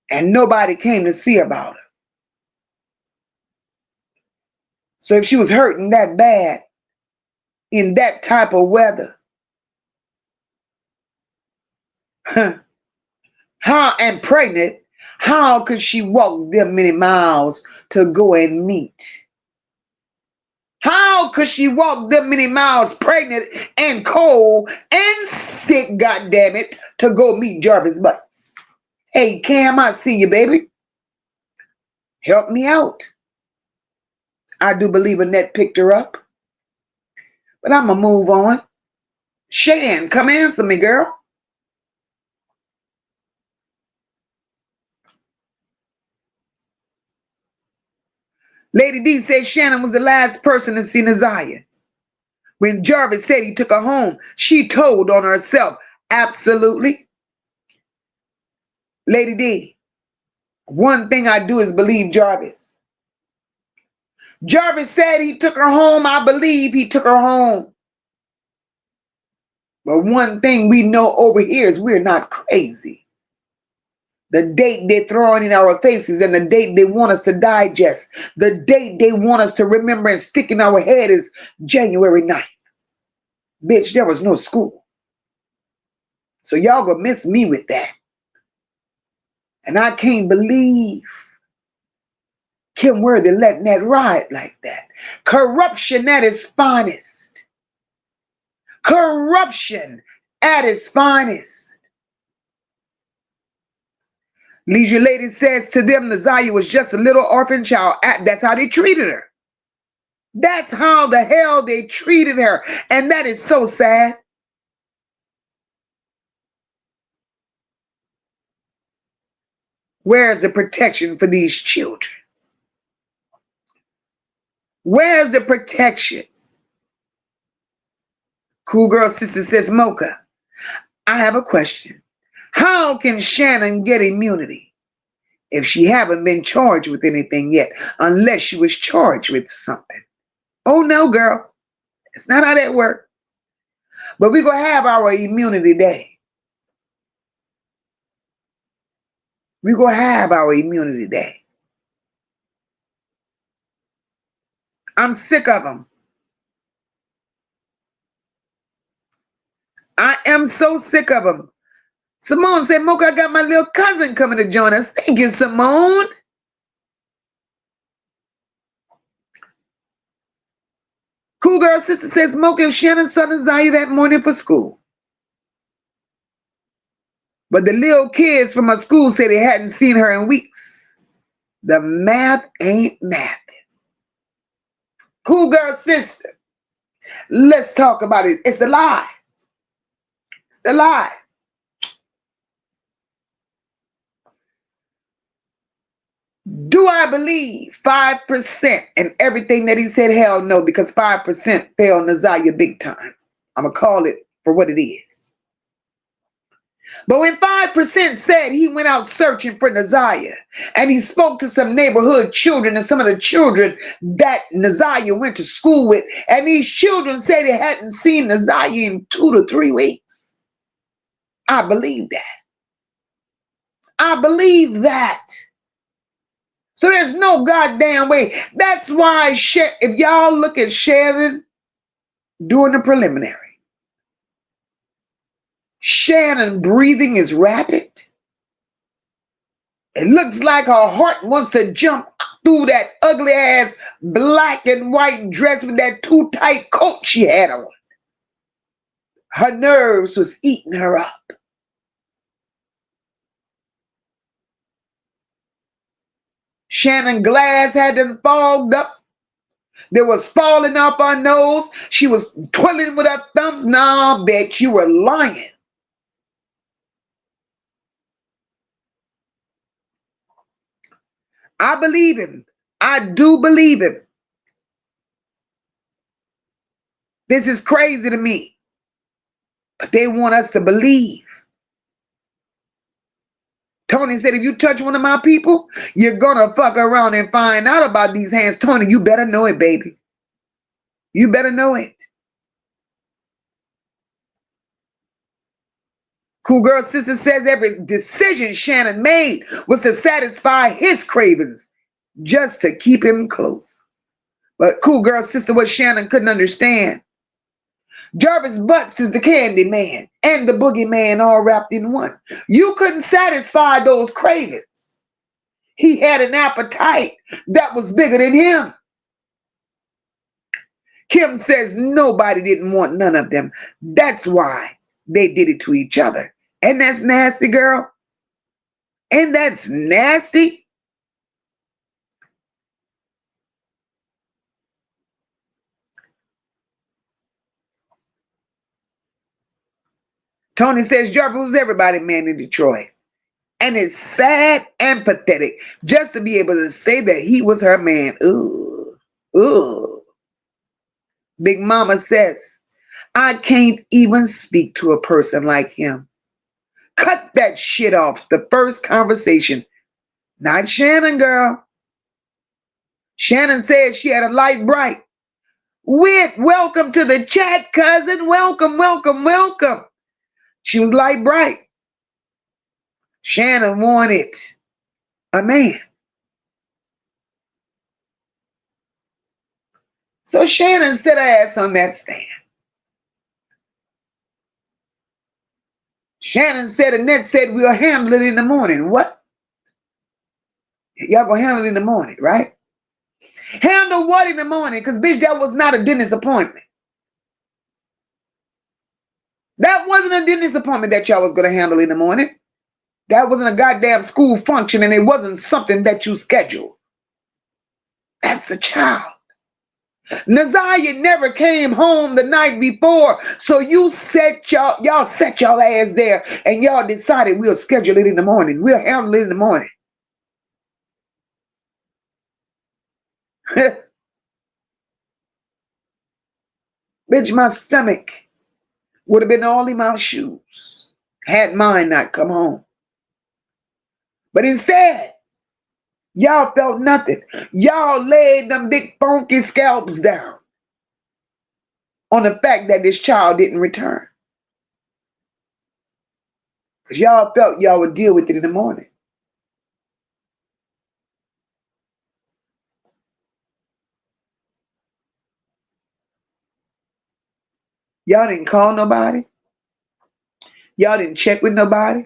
and nobody came to see about her. So if she was hurting that bad, in that type of weather. How and pregnant, how could she walk them many miles to go and meet? How could she walk them many miles pregnant and cold and sick, goddammit, to go meet Jarvis Butts? Hey, Cam, I see you, baby. Help me out. I do believe Annette picked her up. But I'm going to move on. Shan, come answer me, girl. Lady D said Shannon was the last person to see Naziyah. When Jarvis said he took her home, she told on herself. Absolutely. Lady D, one thing I do is believe Jarvis. Jarvis said he took her home. I believe he took her home. But one thing we know over here is we're not crazy. The date they're throwing in our faces and the date they want us to digest, the date they want us to remember and stick in our head is January 9th. Bitch, there was no school. So y'all gonna miss me with that. And I can't believe Kim Worthy letting that ride like that. Corruption at its finest. Corruption at its finest. Leisure Lady says to them, Naziyah was just a little orphan child. That's how they treated her. That's how the hell they treated her. And that is so sad. Where's the protection for these children? Where's the protection? Cool Girl Sister says, MOCA, I have a question. How can Shannon get immunity if she haven't been charged with anything yet, unless she was charged with something? Oh, no, girl. It's not how that works. But we're going to have our immunity day. We're going to have our immunity day. I'm sick of them. I am so sick of them. Simone said, MOCA, I got my little cousin coming to join us. Thank you, Simone. Cool Girl Sister says, MOCA and Shannon saw Naziyah that morning for school. But the little kids from her school said they hadn't seen her in weeks. The math ain't mathing. Cool Girl Sister, let's talk about it. It's the lies. It's the lies. Do I believe 5% and everything that he said? Hell no, because 5% failed Naziyah big time. I'm going to call it for what it is. But when 5% said he went out searching for Naziyah and he spoke to some neighborhood children and some of the children that Naziyah went to school with, and these children said they hadn't seen Naziyah in 2 to 3 weeks, I believe that. I believe that. So there's no goddamn way. That's why if y'all look at Shannon during the preliminary, Shannon breathing is rapid. It looks like her heart wants to jump through that ugly ass black and white dress with that too tight coat she had on. Her nerves was eating her up. Shannon glass had them fogged up. There was falling up her nose. She was twiddling with her thumbs. Nah, bitch, you were lying. I believe him. I do believe him. This is crazy to me. But they want us to believe. Tony said, if you touch one of my people, you're going to fuck around and find out about these hands. Tony, you better know it, baby. You better know it. Cool Girl Sister says every decision Shannon made was to satisfy his cravings, just to keep him close. But Cool Girl Sister, what Shannon couldn't understand Jarvis Butts is the candy man and the boogeyman all wrapped in one. You couldn't satisfy those cravings. He had an appetite that was bigger than him. Kim says nobody didn't want none of them. That's why they did it to each other. And that's nasty, girl. And that's nasty. Tony says Jarvis was everybody's man in Detroit. And it's sad and pathetic just to be able to say that he was her man. Ooh. Ooh. Big Mama says, I can't even speak to a person like him. Cut that shit off the first conversation. Not Shannon, girl. Shannon said she had a light bright. Whit, welcome to the chat, cousin. Welcome, welcome, welcome. She was light bright. Shannon wanted a man. So Shannon set her ass on that stand. Shannon said, Annette said, we'll handle it in the morning. What? Y'all gonna handle it in the morning, right? Handle what in the morning? Because, bitch, that was not a dentist appointment. That wasn't a dentist appointment that y'all was going to handle in the morning. That wasn't a goddamn school function, and it wasn't something that you scheduled. That's a child. Naziyah never came home the night before, so you set y'all set y'all ass there, and y'all decided we'll schedule it in the morning. We'll handle it in the morning. Bitch, my stomach would have been all in my shoes had mine not come home. But instead, y'all felt nothing. Y'all laid them big funky scalps down on the fact that this child didn't return. Because y'all felt y'all would deal with it in the morning. Y'all didn't call nobody. Y'all didn't check with nobody.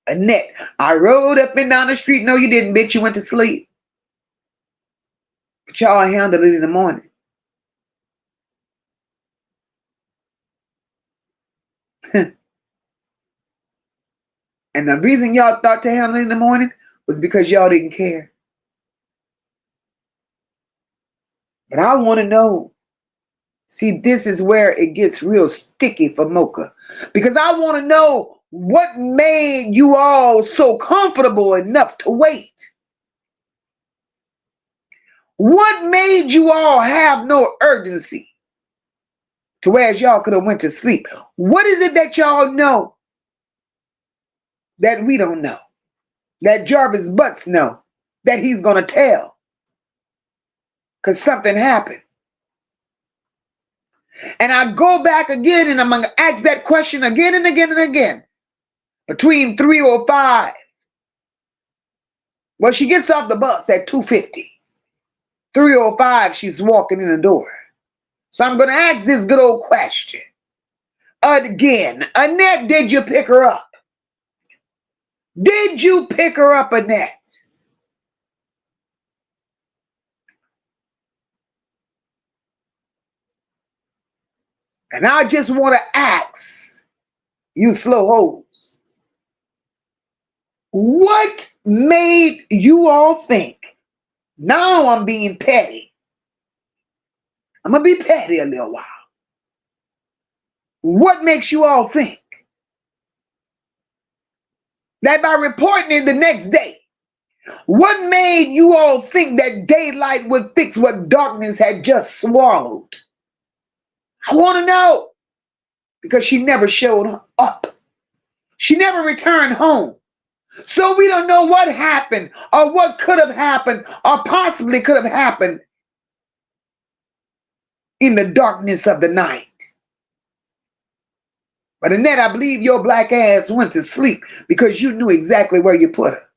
Annette, I rode up and down the street. No, you didn't, bitch. You went to sleep. But y'all handled it in the morning. And the reason y'all thought to handle it in the morning was because y'all didn't care. But I want to know. See, this is where it gets real sticky for MOCA. Because I want to know what made you all so comfortable enough to wait. What made you all have no urgency to whereas y'all could have went to sleep? What is it that y'all know that we don't know? That Jarvis Butts know that he's going to tell? Because something happened. And I go back again and I'm going to ask that question again and again and again. Between 3:05. Well, she gets off the bus at 2:50. 3:05, she's walking in the door. So I'm going to ask this good old question. Again, Annette, did you pick her up? Did you pick her up, Annette? And I just want to ask you slow hoes, what made you all think, now I'm being petty. I'm going to be petty a little while. What makes you all think that by reporting it the next day, what made you all think that daylight would fix what darkness had just swallowed? I want to know. Because she never showed up. She never returned home. So we don't know what happened or what could have happened or possibly could have happened in the darkness of the night. But Annette, I believe your black ass went to sleep because you knew exactly where you put her.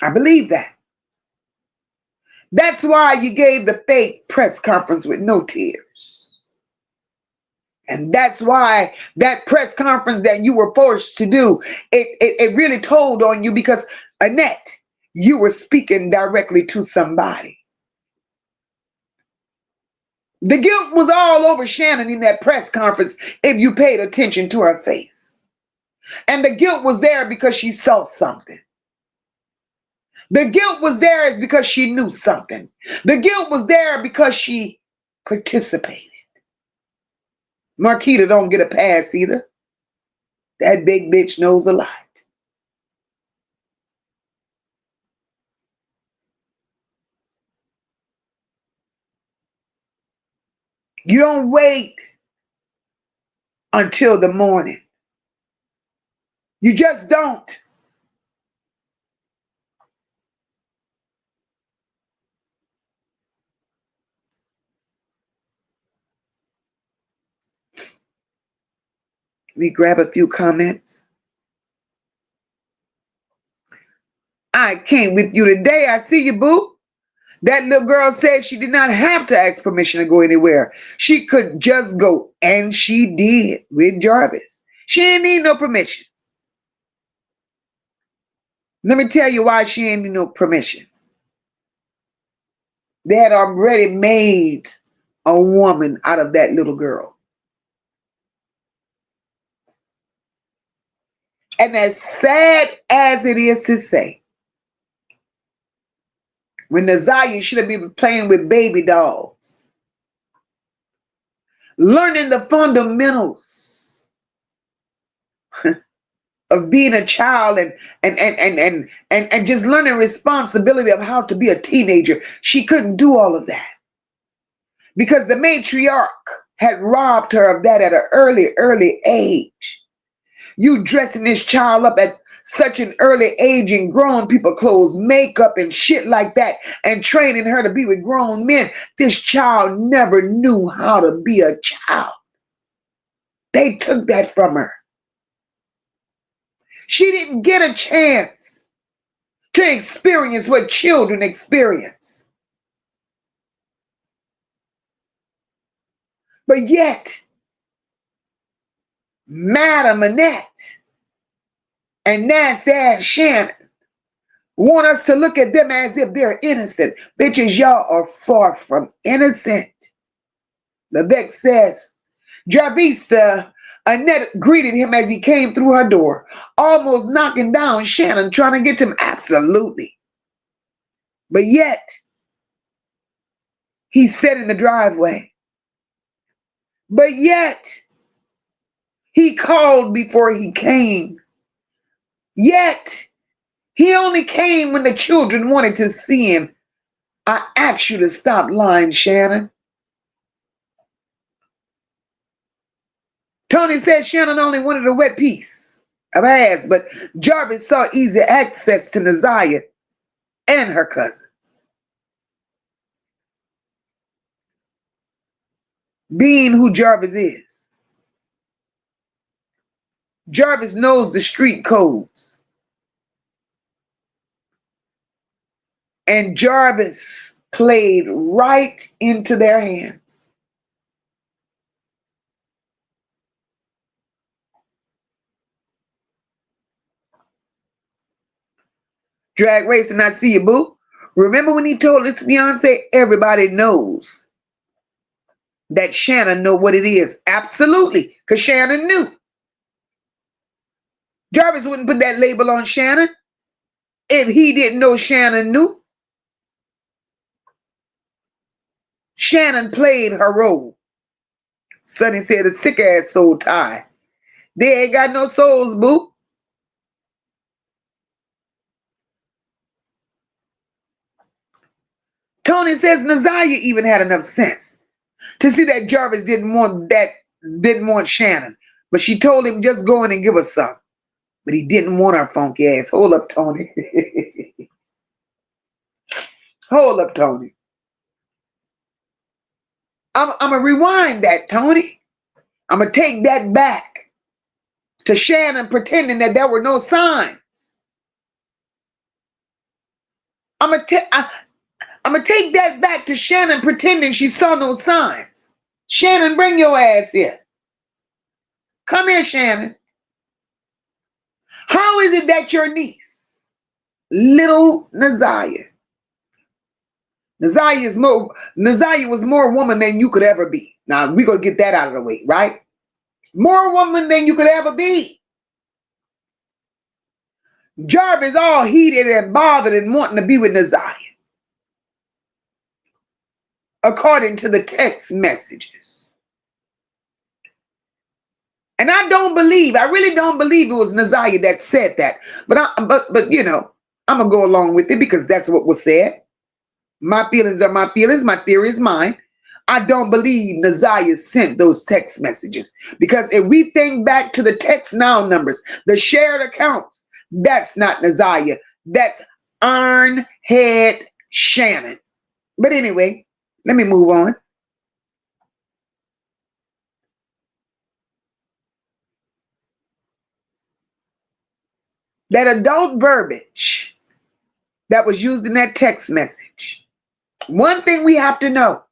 I believe that. That's why you gave the fake press conference with no tears. And that's why that press conference that you were forced to do, it really told on you because, Annette, you were speaking directly to somebody. The guilt was all over Shannon in that press conference if you paid attention to her face. And the guilt was there because she saw something. The guilt was there is because she knew something. The guilt was there because she participated. Marquita don't get a pass either. That big bitch knows a lot. You don't wait until the morning. You just don't. Let me grab a few comments. I came with you today. I see you, boo. That little girl said she did not have to ask permission to go anywhere. She could just go. And she did with Jarvis. She didn't need no permission. Let me tell you why she didn't need no permission. They had already made a woman out of that little girl. And as sad as it is to say, when Naziyah should have been playing with baby dolls, learning the fundamentals of being a child and just learning responsibility of how to be a teenager, she couldn't do all of that because the matriarch had robbed her of that at an early age. You dressing this child up at such an early age in grown people clothes, makeup and shit like that, and training her to be with grown men. This child never knew how to be a child. They took that from her. She didn't get a chance to experience what children experience. But yet, Madam Annette and nasty ass Shannon want us to look at them as if they're innocent. Bitches, y'all are far from innocent. Lebec says, Jarvis, Annette greeted him as he came through her door, almost knocking down Shannon, trying to get to him. Absolutely. But yet, he sat in the driveway. But yet, he called before he came. Yet, he only came when the children wanted to see him. I asked you to stop lying, Shannon. Tony said Shannon only wanted a wet piece of ass, but Jarvis saw easy access to Naziyah and her cousins. Being who Jarvis is, Jarvis knows the street codes. And Jarvis played right into their hands. Drag race and I see you, boo. Remember when he told his fiance, everybody knows that Shannon know what it is. Absolutely, because Shannon knew. Jarvis wouldn't put that label on Shannon if he didn't know Shannon knew. Shannon played her role. Sonny said a sick ass soul tie. They ain't got no souls, boo. Tony says Naziyah even had enough sense to see that Jarvis didn't want Shannon. But she told him just go in and give us some. But he didn't want her funky ass. Hold up, Tony. Hold up, Tony. I'm going to rewind that, Tony. I'm going to take that back to Shannon pretending that there were no signs. I'm going to take that back to Shannon pretending she saw no signs. Shannon, bring your ass here. Come here, Shannon. How is it that your niece, little Naziyah, Naziyah was more woman than you could ever be. Now, we're going to get that out of the way, right? More woman than you could ever be. Jarvis all heated and bothered and wanting to be with Naziyah, according to the text messages. And I really don't believe it was Naziyah that said that. But you know, I'm going to go along with it because that's what was said. My feelings are my feelings. My theory is mine. I don't believe Naziyah sent those text messages because if we think back to the text now numbers, the shared accounts, that's not Naziyah. That's Ironhead Shannon. But anyway, let me move on. That adult verbiage that was used in that text message. One thing we have to know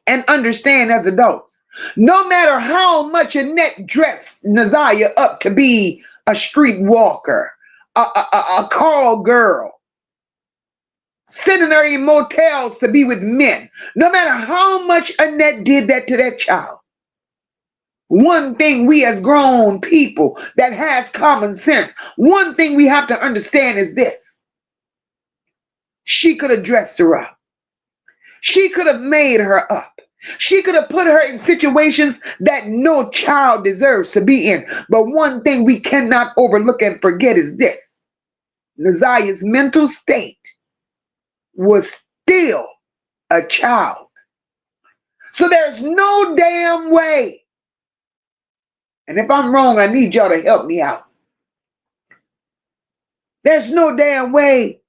and understand as adults, no matter how much Annette dressed Naziyah up to be a streetwalker, a call girl, sending her in motels to be with men, no matter how much Annette did that to that child, one thing we as grown people that has common sense, one thing we have to understand is this. She could have dressed her up. She could have made her up. She could have put her in situations that no child deserves to be in. But one thing we cannot overlook and forget is this. Naziyah's mental state was still a child. So there's no damn way. And if I'm wrong, I need y'all to help me out. There's no damn way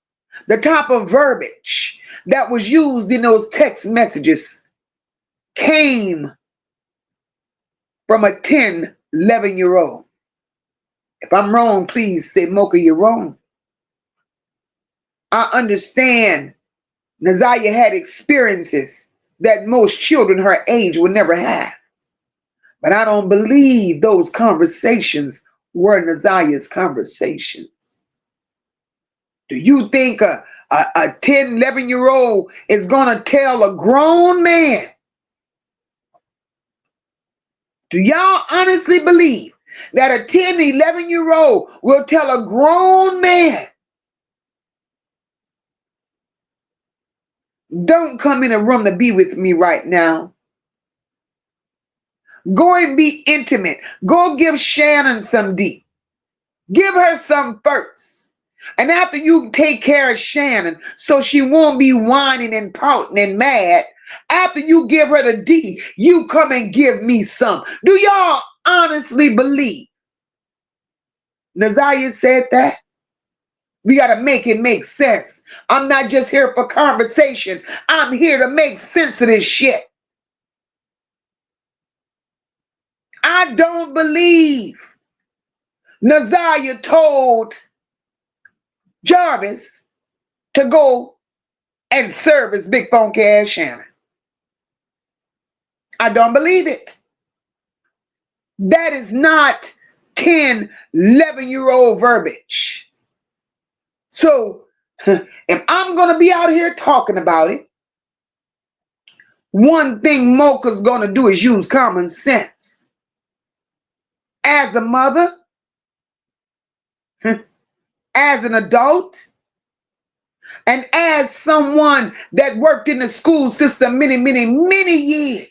the type of verbiage that was used in those text messages came from a 10, 11-year-old. If I'm wrong, please say, MOCA, you're wrong. I understand Naziyah had experiences that most children her age would never have. But I don't believe those conversations were Naziyah's conversations. Do you think a 10, 11-year-old is going to tell a grown man? Do y'all honestly believe that a 10, 11-year-old will tell a grown man, don't come in a room to be with me right now? Go and be intimate. Go give Shannon some D. Give her some first. And after you take care of Shannon so she won't be whining and pouting and mad, after you give her the D, you come and give me some. Do y'all honestly believe Naziyah said that? We got to make it make sense. I'm not just here for conversation. I'm here to make sense of this shit. I don't believe Naziyah told Jarvis to go and serve his big funky ass Shannon. I don't believe it. That is not 10, 11-year-old verbiage. So if I'm going to be out here talking about it, one thing MOCA's going to do is use common sense. As a mother, as an adult, and as someone that worked in the school system many, many, many years,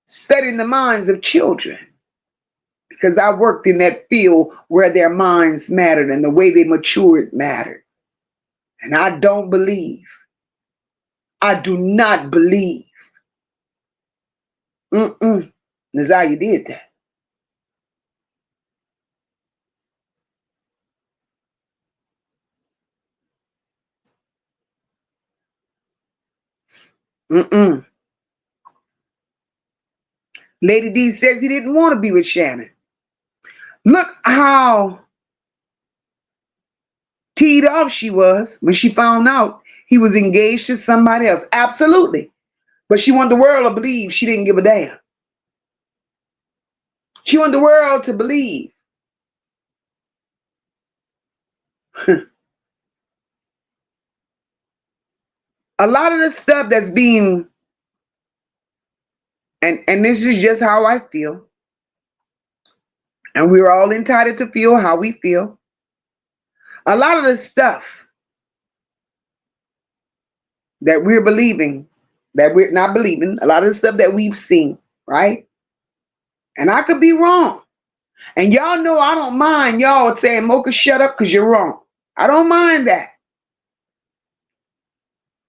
studying the minds of children, because I worked in that field where their minds mattered and the way they matured mattered. And I do not believe Naziyah did that. Lady D says he didn't want to be with Shannon. Look how Teed off she was when she found out he was engaged to somebody else. Absolutely. But she wanted the world to believe she didn't give a damn. She wanted the world to believe. A lot of the stuff that's being, and this is just how I feel, and we're all entitled to feel how we feel. A lot of the stuff that we're believing, that we're not believing, a lot of the stuff that we've seen, right? And I could be wrong. And y'all know I don't mind y'all saying, MOCA, shut up because you're wrong. I don't mind that.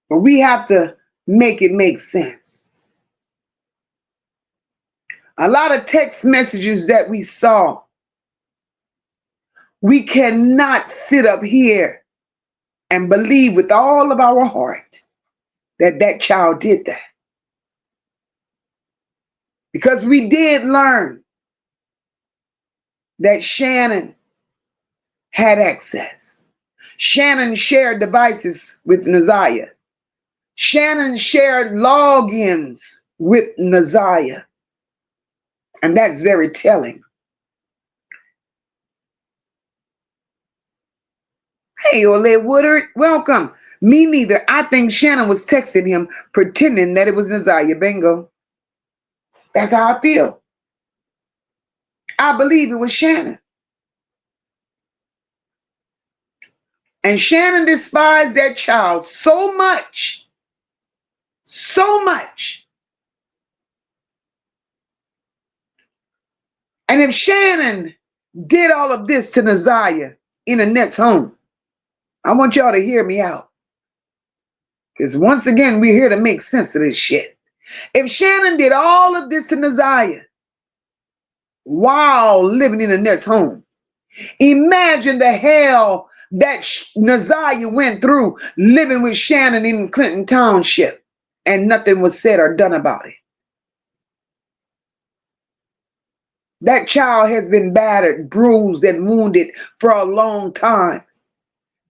But we have to make it make sense. A lot of text messages that we saw, we cannot sit up here and believe with all of our heart that that child did that. Because we did learn that Shannon had access. Shannon shared devices with Naziyah. Shannon shared logins with Naziyah. And that's very telling. Hey, Ole Woodard, welcome. Me neither. I think Shannon was texting him pretending that it was Naziyah. Bingo. That's how I feel. I believe it was Shannon. And Shannon despised that child so much. So much. And if Shannon did all of this to Naziyah in Annette's home, I want y'all to hear me out. Because once again, we're here to make sense of this shit. If Shannon did all of this to Naziyah while living in Annette's home, imagine the hell that Naziyah went through living with Shannon in Clinton Township and nothing was said or done about it. That child has been battered, bruised, and wounded for a long time.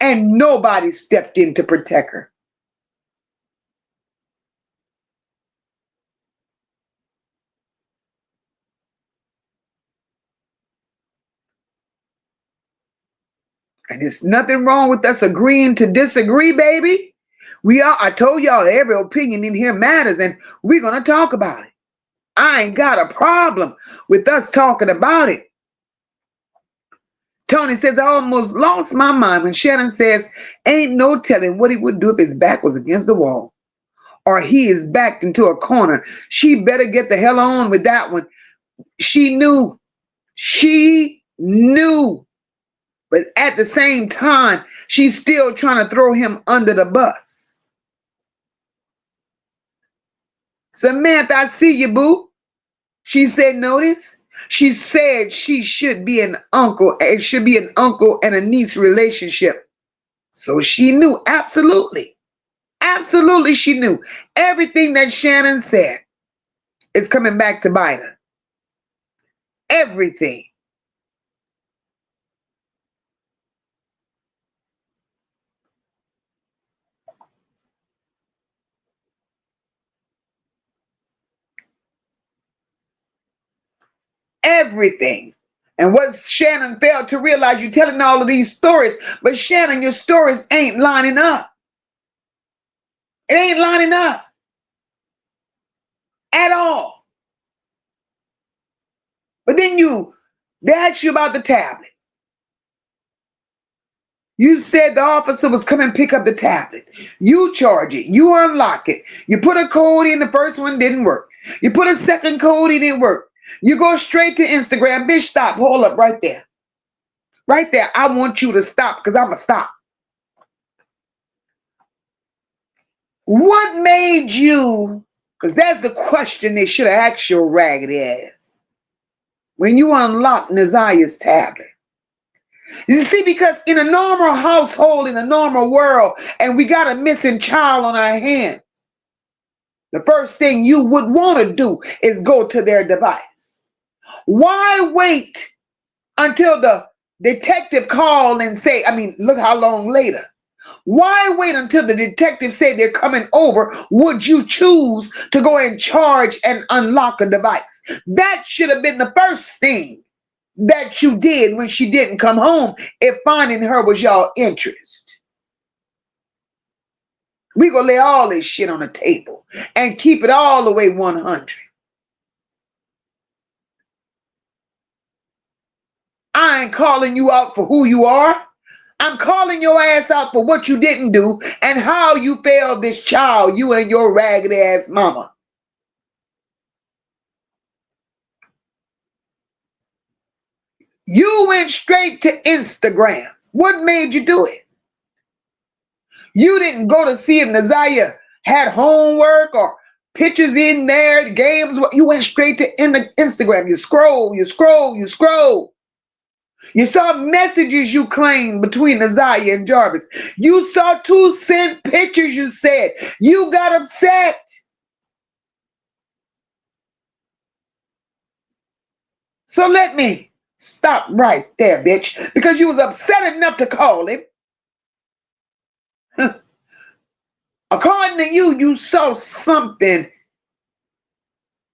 And nobody stepped in to protect her. And there's nothing wrong with us agreeing to disagree, baby. I told y'all every opinion in here matters, and we're going to talk about it. I ain't got a problem with us talking about it. Tony says, I almost lost my mind when Shannon says, ain't no telling what he would do if his back was against the wall or he is backed into a corner. She better get the hell on with that one. She knew. She knew. But at the same time, she's still trying to throw him under the bus. Samantha, I see you, boo. She said, notice. She said she should be an uncle. It should be an uncle and a niece relationship. So she knew. Absolutely. Absolutely, she knew. Everything that Shannon said is coming back to bite her. Everything. Everything. And what Shannon failed to realize, you're telling all of these stories, but Shannon, your stories ain't lining up. It ain't lining up at all. But then they asked you about the tablet. You said the officer was coming pick up the tablet. You charge it. You unlock it. You put a code in. The first one didn't work. You put a second code, it didn't work. You go straight to Instagram. Bitch, stop. Hold up right there. Right there. I want you to stop because I'm going to stop. What made you, because that's the question they should have asked your raggedy ass, when you unlocked Naziyah's tablet. You see, because in a normal household, in a normal world, and we got a missing child on our hands, the first thing you would want to do is go to their device. Why wait until the detective called and say, look how long later. Why wait until the detective said they're coming over? Would you choose to go and charge and unlock a device? That should have been the first thing that you did when she didn't come home, if finding her was y'all interest. We gonna lay all this shit on the table and keep it all the way 100. I ain't calling you out for who you are. I'm calling your ass out for what you didn't do and how you failed this child, you and your ragged ass mama. You went straight to Instagram. What made you do it? You didn't go to see if Naziyah had homework or pictures in there, games. You went straight to Instagram. You scroll, you scroll, you scroll. You saw messages you claimed between Naziyah and Jarvis. You saw 2 cent pictures, you said. You got upset. So let me stop right there, bitch, because you was upset enough to call him. According to you, you saw something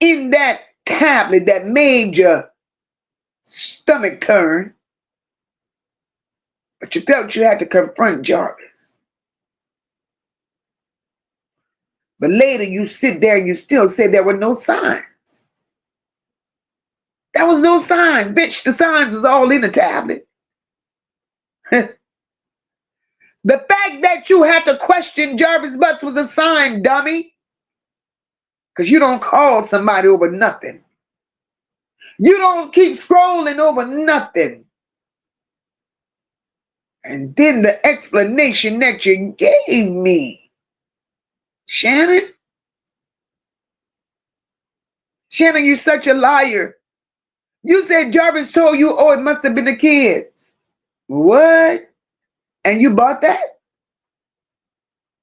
in that tablet that made your stomach turn, but you felt you had to confront Jarvis. But later you sit there and you still say there were no signs. There was no signs, bitch. The signs was all in the tablet. The fact that you had to question Jarvis Butts was a sign, dummy. Because you don't call somebody over nothing. You don't keep scrolling over nothing. And then the explanation that you gave me, Shannon, you're such a liar. You said Jarvis told you, oh, it must have been the kids. What? And you bought that?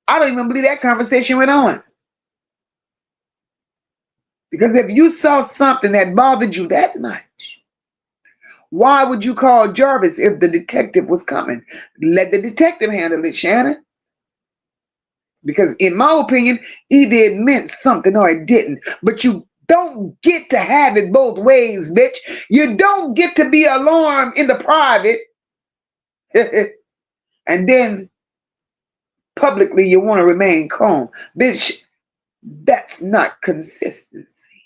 I don't even believe that conversation went on. Because if you saw something that bothered you that much, why would you call Jarvis if the detective was coming? Let the detective handle it, Shannon. Because in my opinion, either it meant something or it didn't. But you don't get to have it both ways, bitch. You don't get to be alarmed in the private and then publicly you want to remain calm. Bitch, that's not consistency.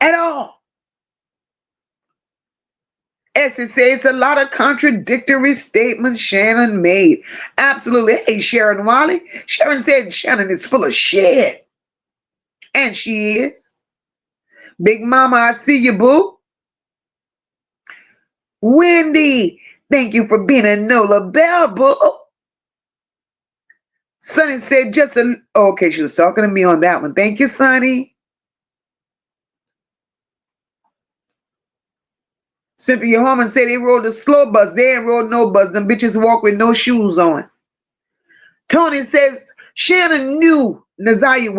At all. As it says, a lot of contradictory statements Shannon made. Absolutely. Hey, Sharon Wiley. Sharon said Shannon is full of shit. And she is. Big Mama, I see you, boo. Wendy, thank you for being a Nola Bell, boo. Sonny said just a... Okay, she was talking to me on that one. Thank you, Sonny. Cynthia Harmon said they rode the slow bus. They ain't rode no bus. Them bitches walk with no shoes on. Tony says Shannon knew Naziyah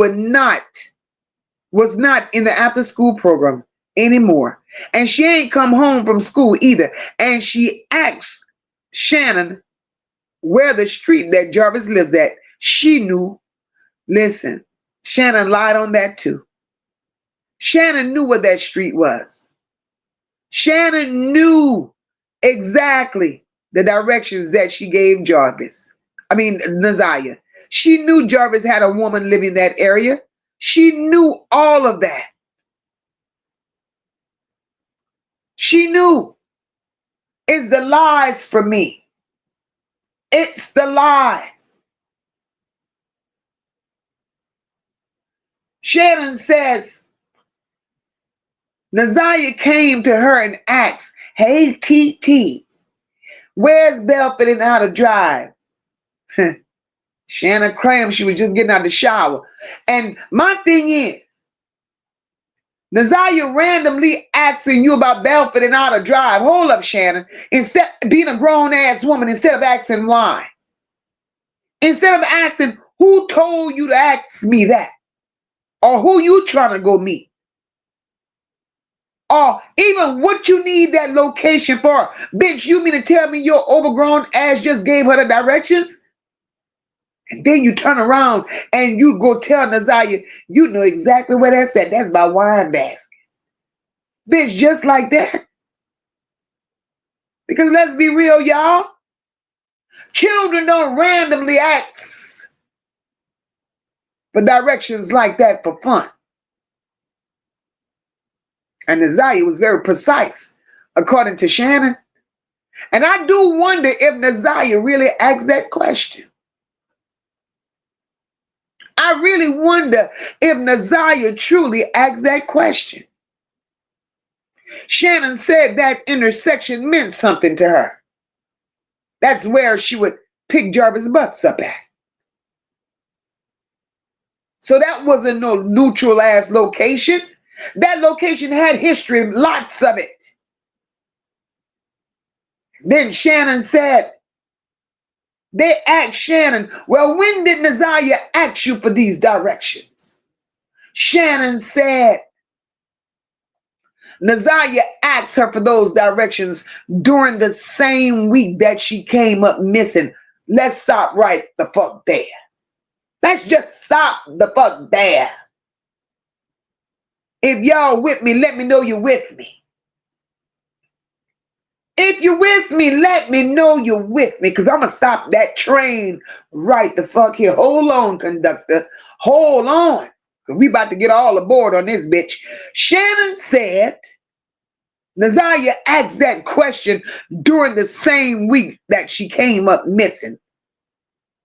was not in the after school program anymore. And she ain't come home from school either. And she asked Shannon where the street that Jarvis lives at. She knew. Listen, Shannon lied on that too. Shannon knew what that street was. Shannon knew exactly the directions that she gave Naziyah. She knew Jarvis had a woman living in that area. She knew all of that. She knew. It's the lies for me. It's the lies. Shannon says Naziyah came to her and asked, hey, TT, where's Belford and how to drive? Shannon claimed she was just getting out of the shower. And my thing is, Naziyah randomly asking you about Belford and how to drive. Hold up, Shannon. Instead of being a grown-ass woman, instead of asking why. Instead of asking, who told you to ask me that? or who you trying to go meet, or even what you need that location for. Bitch, you mean to tell me your overgrown ass just gave her the directions? And then you turn around and you go tell Naziyah, you know exactly where that's at. That's by wine basket. Bitch, just like that. Because let's be real, y'all. Children don't randomly ask for directions like that for fun. And Naziyah was very precise, according to Shannon. And I do wonder if Naziyah really asked that question. I really wonder if Naziyah truly asked that question. Shannon said that intersection meant something to her. That's where she would pick Jarvis' butts up at. So that wasn't no neutral ass location. That location had history, lots of it. Then Shannon said, they asked Shannon, well, when did Naziyah ask you for these directions? Shannon said, Naziyah asked her for those directions during the same week that she came up missing. Let's stop right the fuck there. Let's just stop the fuck there. If y'all with me, let me know you're with me. If you're with me, let me know you're with me, because I'm going to stop that train right the fuck here. Hold on, conductor. Hold on. Because we about to get all aboard on this bitch. Shannon said Naziyah asked that question during the same week that she came up missing.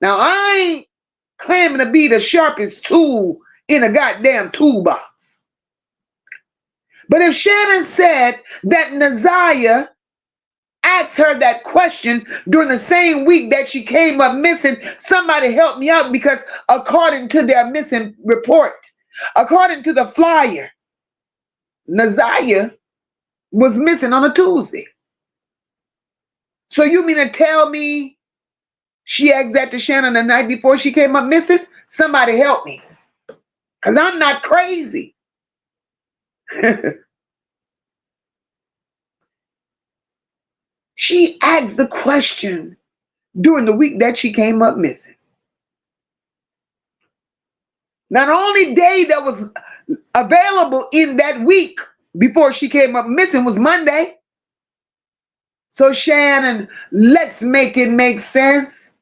Now, I ain't claiming to be the sharpest tool in a goddamn toolbox. But if Shannon said that Naziyah asked her that question during the same week that she came up missing, somebody help me out, because according to their missing report, according to the flyer, Naziyah was missing on a Tuesday. So you mean to tell me she asked that to Shannon the night before she came up missing? Somebody help me, because I'm not crazy. She asked the question during the week that she came up missing. Now, the only day that was available in that week before she came up missing was Monday. So, Shannon, let's make it make sense.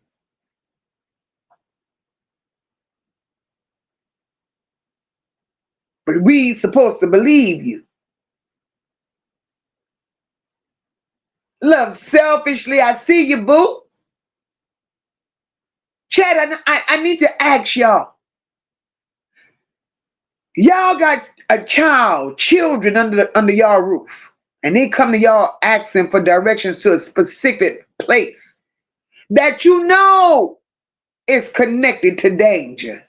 But we supposed to believe you. Love, selfishly, I see you, boo. Chad, I need to ask y'all. Y'all got children under y'all roof, and they come to y'all asking for directions to a specific place that you know is connected to danger.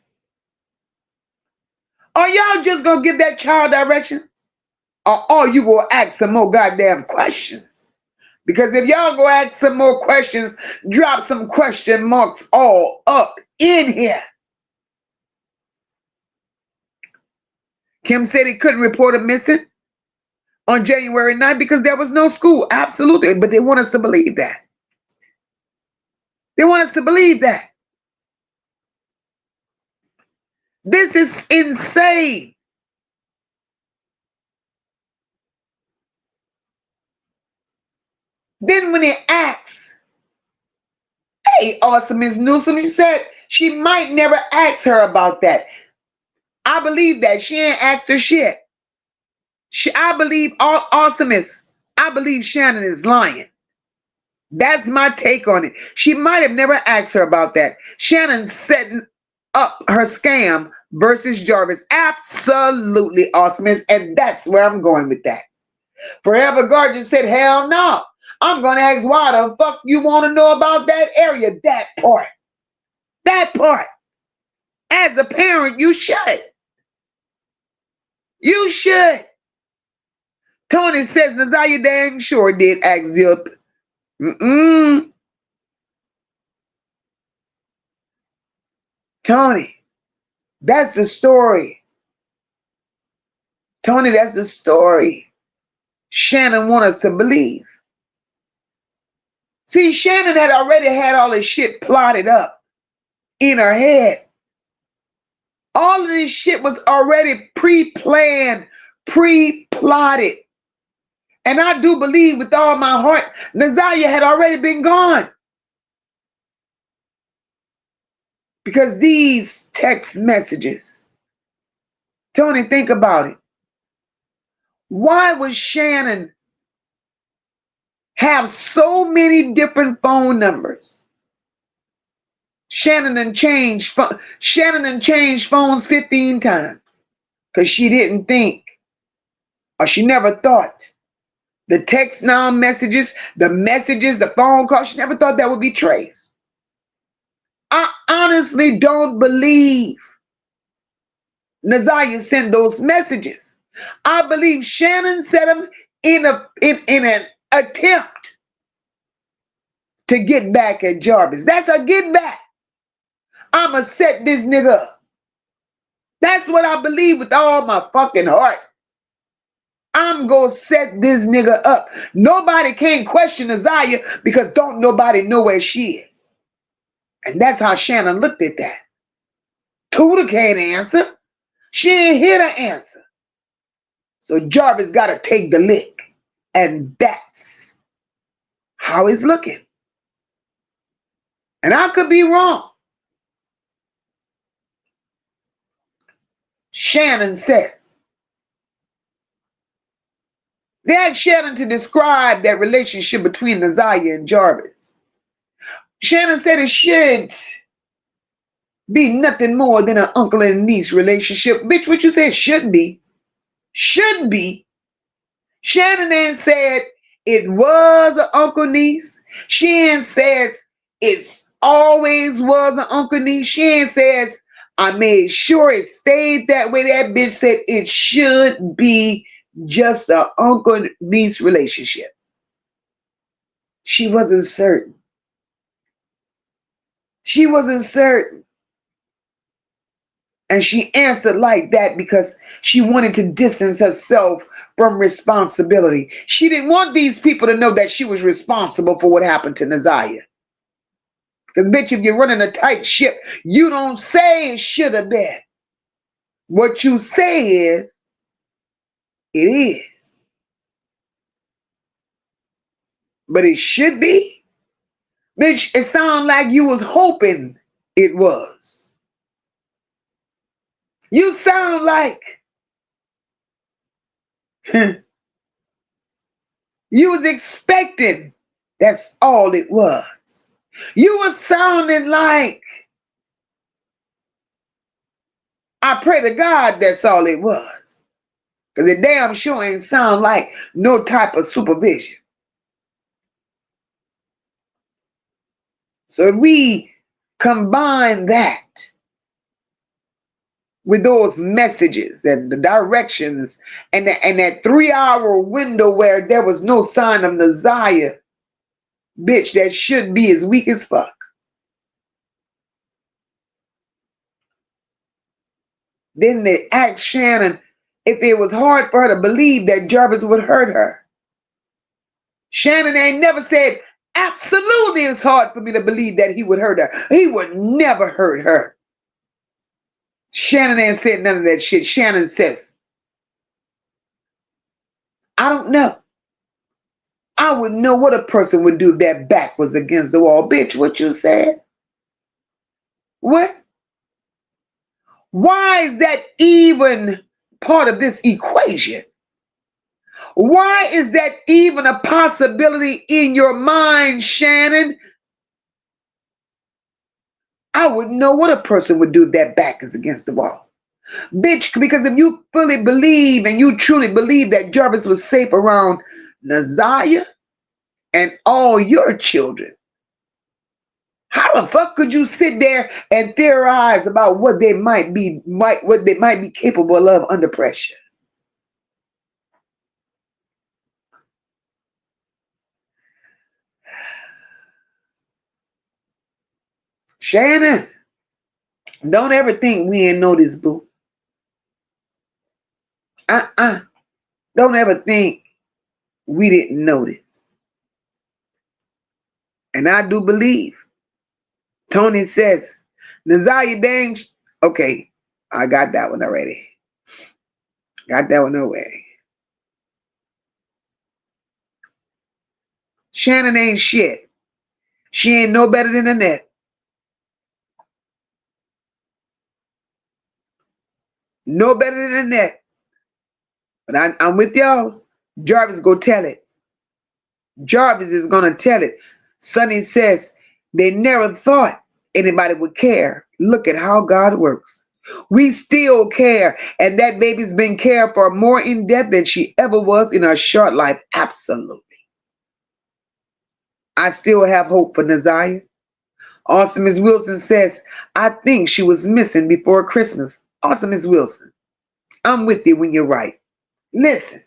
Are y'all just gonna give that child directions, or are you gonna ask some more goddamn questions? Because if y'all go ask some more questions, drop some question marks all up in here. Kim said he couldn't report a missing on January 9th because there was no school. Absolutely. But they want us to believe that. They want us to believe that. This is insane. Then when he asks, hey, awesome Miss Newsom, she said she might never ask her about that. I believe that. She ain't asked her shit. I believe awesomeness. I believe Shannon is lying. That's my take on it. She might have never asked her about that. Shannon's setting up her scam versus Jarvis. Absolutely awesomeness. And that's where I'm going with that. Forever Gorgeous said, hell no. I'm going to ask why the fuck you want to know about that area. That part. That part. As a parent, you should. You should. Tony says Naziyah dang sure did ask Zip. Tony, that's the story Tony, that's the story Shannon wants us to believe. See, Shannon had already had all this shit plotted up in her head. All of this shit was already pre-planned, pre-plotted. And I do believe with all my heart, Naziyah had already been gone. Because these text messages, Tony, think about it. Why would Shannon have so many different phone numbers? Shannon done changed phones 15 times because she didn't think, or she never thought the text now messages, the phone calls, she never thought that would be traced. I honestly don't believe Naziyah sent those messages. I believe Shannon set them in an attempt to get back at Jarvis. That's a get back. I'ma set this nigga up. That's what I believe with all my fucking heart. I'm gonna set this nigga up. Nobody can question Naziyah because don't nobody know where she is. And that's how Shannon looked at that. Tudor can't answer. She ain't here to answer. So Jarvis gotta take the lick. And that's how it's looking. And I could be wrong. Shannon says. They asked Shannon to describe that relationship between Naziyah and Jarvis. Shannon said it should be nothing more than an uncle and niece relationship. Bitch, what you said should be. Should be. Shannon then said it was an uncle niece. She ain't says it's always was an uncle niece. She ain't says I made sure it stayed that way. That bitch said it should be just an uncle niece relationship. She wasn't certain. She wasn't certain. And she answered like that because she wanted to distance herself from responsibility. She didn't want these people to know that she was responsible for what happened to Naziyah. Because, bitch, if you're running a tight ship, you don't say it should have been. What you say is, it is. But it should be. Bitch, it sounds like you was hoping it was. You sound like you was expecting that's all it was. You was sounding like, I pray to God that's all it was. Because it damn sure ain't sound like no type of supervision. So if we combine that with those messages and the directions and that 3-hour window where there was no sign of Naziyah, bitch, that should be as weak as fuck. Then they asked Shannon if it was hard for her to believe that Jarvis would hurt her. Shannon ain't never said, absolutely it's hard for me to believe that he would hurt her. He would never hurt her. Shannon ain't said none of that shit. Shannon says, I don't know. I would know what a person would do if their back was against the wall. Bitch, what you said? What? Why is that even part of this equation? Why is that even a possibility in your mind, Shannon? I wouldn't know what a person would do if their back is against the wall. Bitch, because if you fully believe and you truly believe that Jarvis was safe around Naziyah and all your children, how the fuck could you sit there and theorize about what they might be capable of under pressure? Shannon, don't ever think we ain't know this, boo. Don't ever think we didn't notice. And I do believe. Tony says, Naziyah dang. Okay, I got that one already. Got that one already. Shannon ain't shit. She ain't no better than Annette. No better than Annette. But I'm with y'all. Jarvis go tell it. Jarvis is going to tell it. Sonny says, they never thought anybody would care. Look at how God works. We still care. And that baby's been cared for more in depth than she ever was in her short life. Absolutely. I still have hope for Naziyah. Awesome Miss Wilson says, I think she was missing before Christmas. Awesome Miss Wilson. I'm with you when you're right. Listen.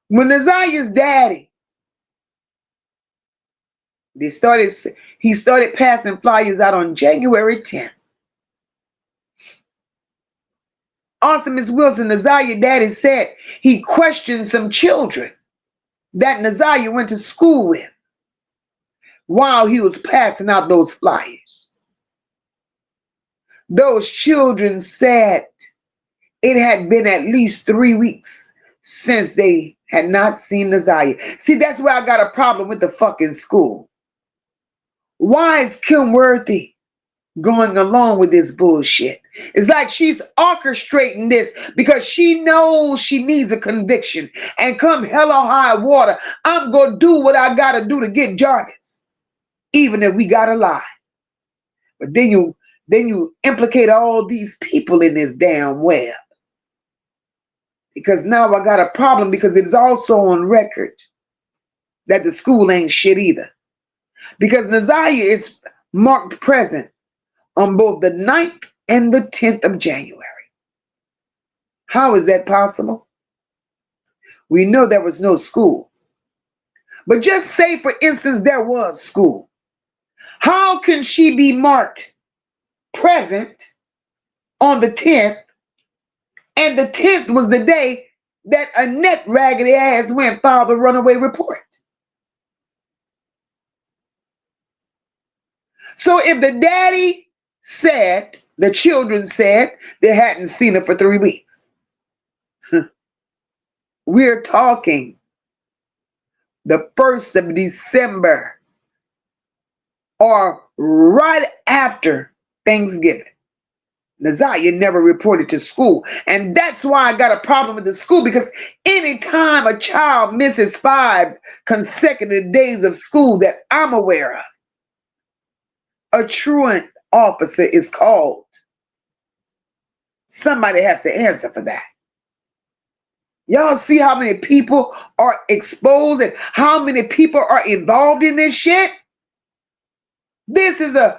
When Naziyah's daddy, he started passing flyers out on January 10th. Awesome Miss Wilson, Naziyah's daddy said he questioned some children that Naziyah went to school with while he was passing out those flyers. Those children said it had been at least 3 weeks since they had not seen Naziyah. See, that's where I got a problem with the fucking school. Why is Kim Worthy going along with this bullshit? It's like she's orchestrating this because she knows she needs a conviction. And come hell or high water, I'm going to do what I got to do to get Jarvis, even if we got to lie. But then you implicate all these people in this damn web. Because now I got a problem because it's also on record that the school ain't shit either. Because Naziyah is marked present on both the 9th and the 10th of January. How is that possible? We know there was no school. But just say, for instance, there was school. How can she be marked present on the 10th, and the 10th was the day that Annette raggedy ass went and filed the runaway report? So if the daddy said, the children said they hadn't seen her for 3 weeks, we're talking the 1st of December or right after Thanksgiving. Naziyah never reported to school. And that's why I got a problem with the school, because anytime a child misses 5 consecutive days of school that I'm aware of, a truant officer is called. Somebody has to answer for that. Y'all see how many people are exposed and how many people are involved in this shit? This is a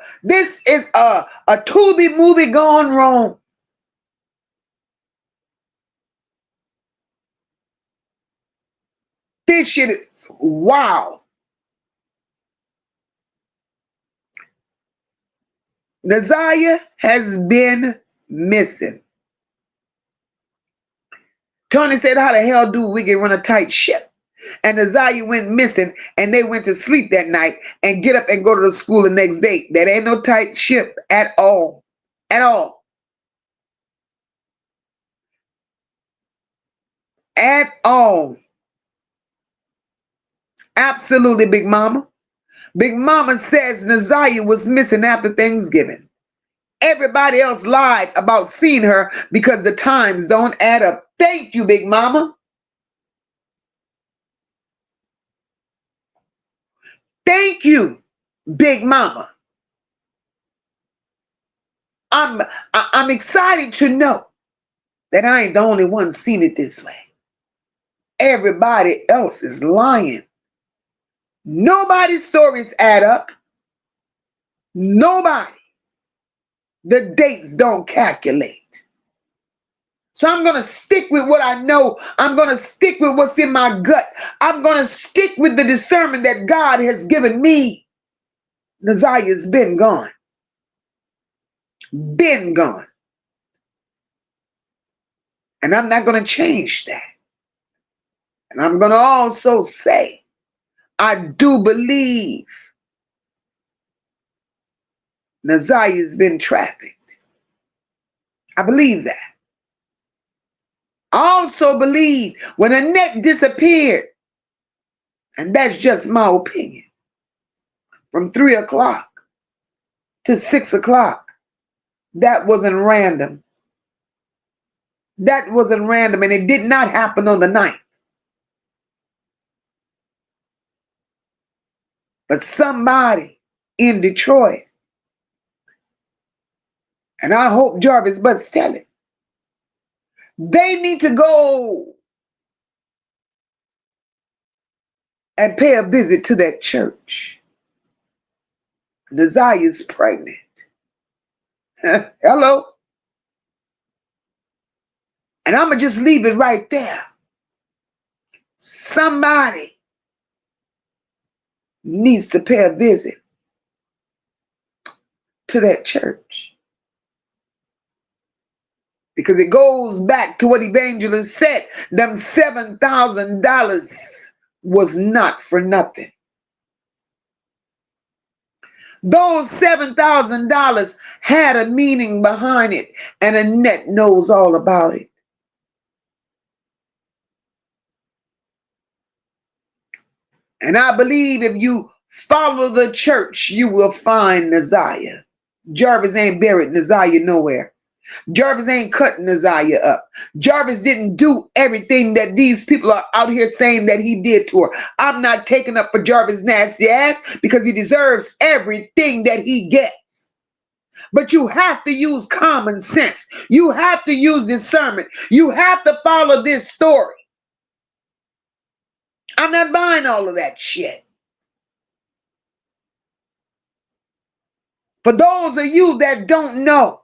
Tubi movie gone wrong. This shit is wow. Naziyah has been missing. Tony said, how the hell do we get run a tight ship? And Naziyah went missing, and they went to sleep that night and get up and go to the school the next day. That ain't no tight ship at all. At all. At all. Absolutely, Big Mama. Big Mama says Naziyah was missing after Thanksgiving. Everybody else lied about seeing her because the times don't add up. Thank you, Big Mama. Thank you, Big Mama. I'm excited to know that I ain't the only one seeing it this way. Everybody else is lying. Nobody's stories add up. Nobody. The dates don't calculate. So I'm going to stick with what I know. I'm going to stick with what's in my gut. I'm going to stick with the discernment that God has given me. Naziyah's been gone. Been gone. And I'm not going to change that. And I'm going to also say, I do believe Naziyah has been trafficked. I believe that. I also believe when Annette disappeared, and that's just my opinion, from 3 o'clock to 6 o'clock, that wasn't random. That wasn't random, and it did not happen on the 9th. But somebody in Detroit, and I hope Jarvis Butts tell it, they need to go and pay a visit to that church. Naziyah is pregnant. Hello? And I'm going to just leave it right there. Somebody needs to pay a visit to that church. Because it goes back to what Evangelist said. Them $7,000 was not for nothing. Those $7,000 had a meaning behind it, and Annette knows all about it. And I believe if you follow the church, you will find Naziyah. Jarvis ain't buried Naziyah nowhere. Jarvis ain't cutting Naziyah up. Jarvis didn't do everything that these people are out here saying that he did to her. I'm not taking up for Jarvis' nasty ass because he deserves everything that he gets. But you have to use common sense. You have to use discernment. You have to follow this story. I'm not buying all of that shit. For those of you that don't know,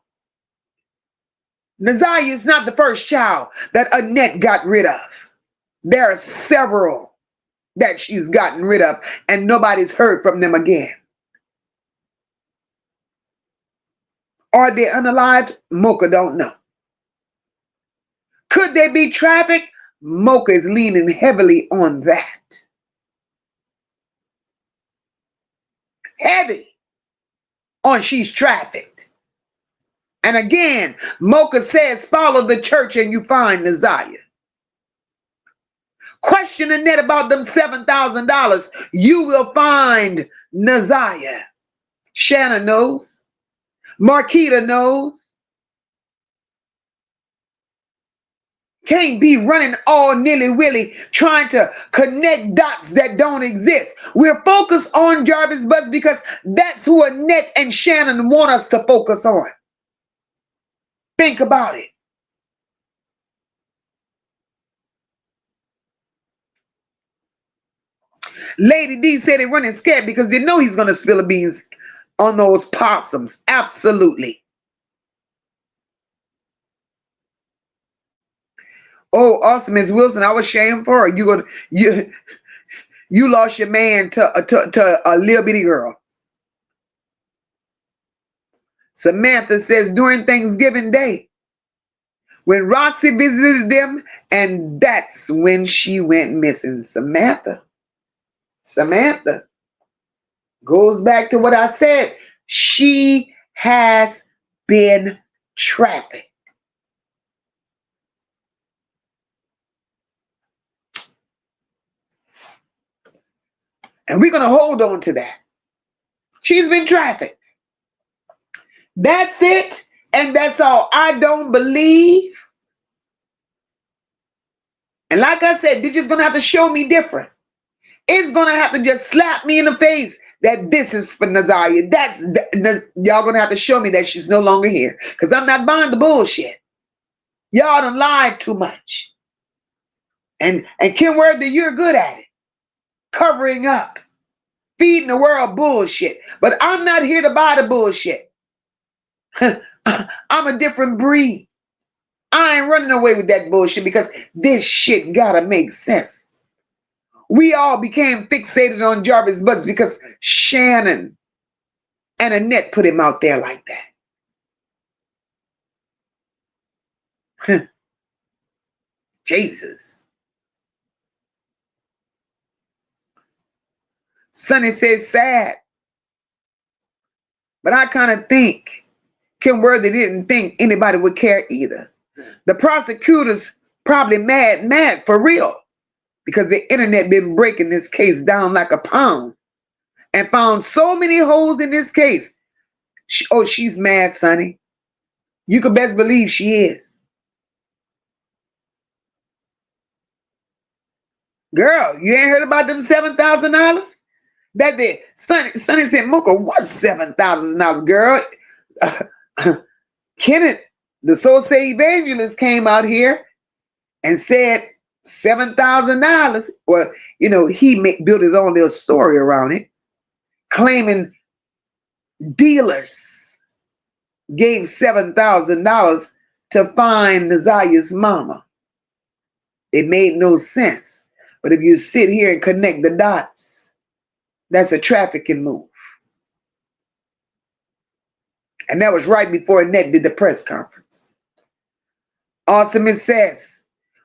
Naziyah is not the first child that Annette got rid of. There are several that she's gotten rid of, and nobody's heard from them again. Are they unalived? MOCA don't know. Could they be trafficked? MOCA is leaning heavily on that. Heavy on she's trafficked. And again, MOCA says follow the church and you find Naziyah. Question Annette about them $7,000. You will find Naziyah. Shannon knows. Marquita knows. Can't be running all nilly-willy trying to connect dots that don't exist. We're focused on Jarvis Butts because that's who Annette and Shannon want us to focus on. Think about it. Lady D said they're running scared because they know he's going to spill the beans on those possums. Absolutely. Oh, awesome, Miss Wilson. I was ashamed for her. You lost your man to a little bitty girl. Samantha says during Thanksgiving Day, when Roxy visited them, and that's when she went missing. Samantha goes back to what I said. She has been trafficked. And we're going to hold on to that. She's been trafficked. That's it. And that's all. I don't believe. And like I said, they're just going to have to show me different. It's going to have to just slap me in the face that this is for Naziyah. Y'all going to have to show me that she's no longer here. Because I'm not buying the bullshit. Y'all done lied too much. And Kim Worthy, you're good at it. Covering up. Feeding the world bullshit. But I'm not here to buy the bullshit. I'm a different breed. I ain't running away with that bullshit because this shit gotta make sense. We all became fixated on Jarvis Butts because Shannon and Annette put him out there like that. Jesus. Sonny says sad. But I kind of think Kim Worthy didn't think anybody would care either. The prosecutors probably mad for real, because the internet been breaking this case down like a pound and found so many holes in this case. She's mad, Sonny. You can best believe she is. Girl, you ain't heard about them $7,000? That the Sonny said, MOCA, what's $7,000, girl? Kenneth, the so-say evangelist, came out here and said $7,000. Well, he built his own little story around it, claiming dealers gave $7,000 to find Naziyah's mama. It made no sense. But if you sit here and connect the dots, that's a trafficking move. And that was right before Annette did the press conference. Awesomeness says,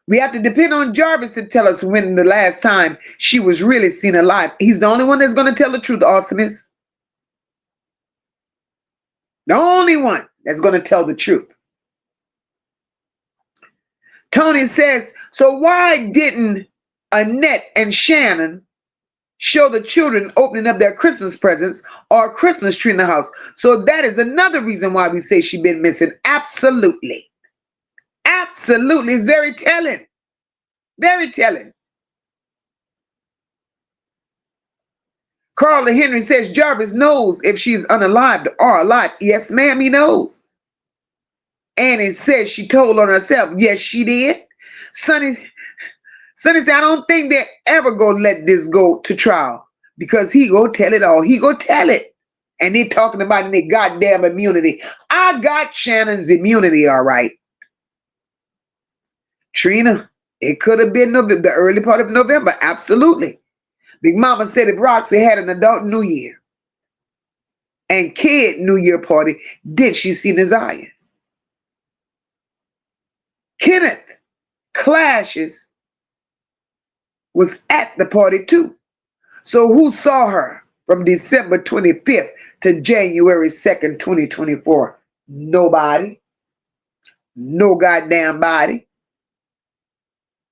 we have to depend on Jarvis to tell us when the last time she was really seen alive. He's the only one that's going to tell the truth, Awesomeness. The only one that's going to tell the truth. Tony says, so why didn't Annette and Shannon show the children opening up their Christmas presents or a Christmas tree in the house? So that is another reason why we say she's been missing. Absolutely. Absolutely. It's very telling. Very telling. Carla Henry says Jarvis knows if she's unalived or alive. Yes, ma'am, he knows. Annie says she told on herself. Yes, she did. Sonny said, I don't think they're ever going to let this go to trial, because he go tell it all. He go tell it. And they talking about their goddamn immunity. I got Shannon's immunity, all right. Trina, it could have been the early part of November. Absolutely. Big Mama said if Roxy had an adult New Year and kid New Year party, did she see Naziyah? Kenneth Clashes was at the party too. So who saw her from December 25th to January 2nd, 2024? Nobody. No goddamn body.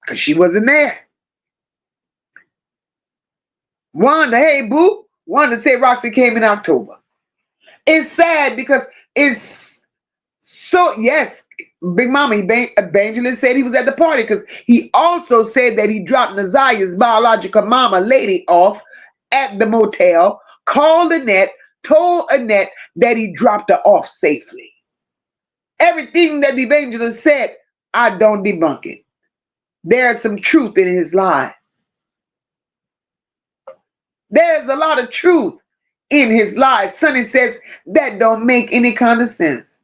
Because she wasn't there. Wanda, hey boo. Wanda said Roxy came in October. It's sad because it's so, yes, Big Mama Evangelist said he was at the party, because he also said that he dropped Naziyah's biological mama lady off at the motel, called Annette, told Annette that he dropped her off safely. Everything that the evangelist said, I don't debunk it. There's some truth in his lies. There's a lot of truth in his lies. Sonny says that don't make any kind of sense.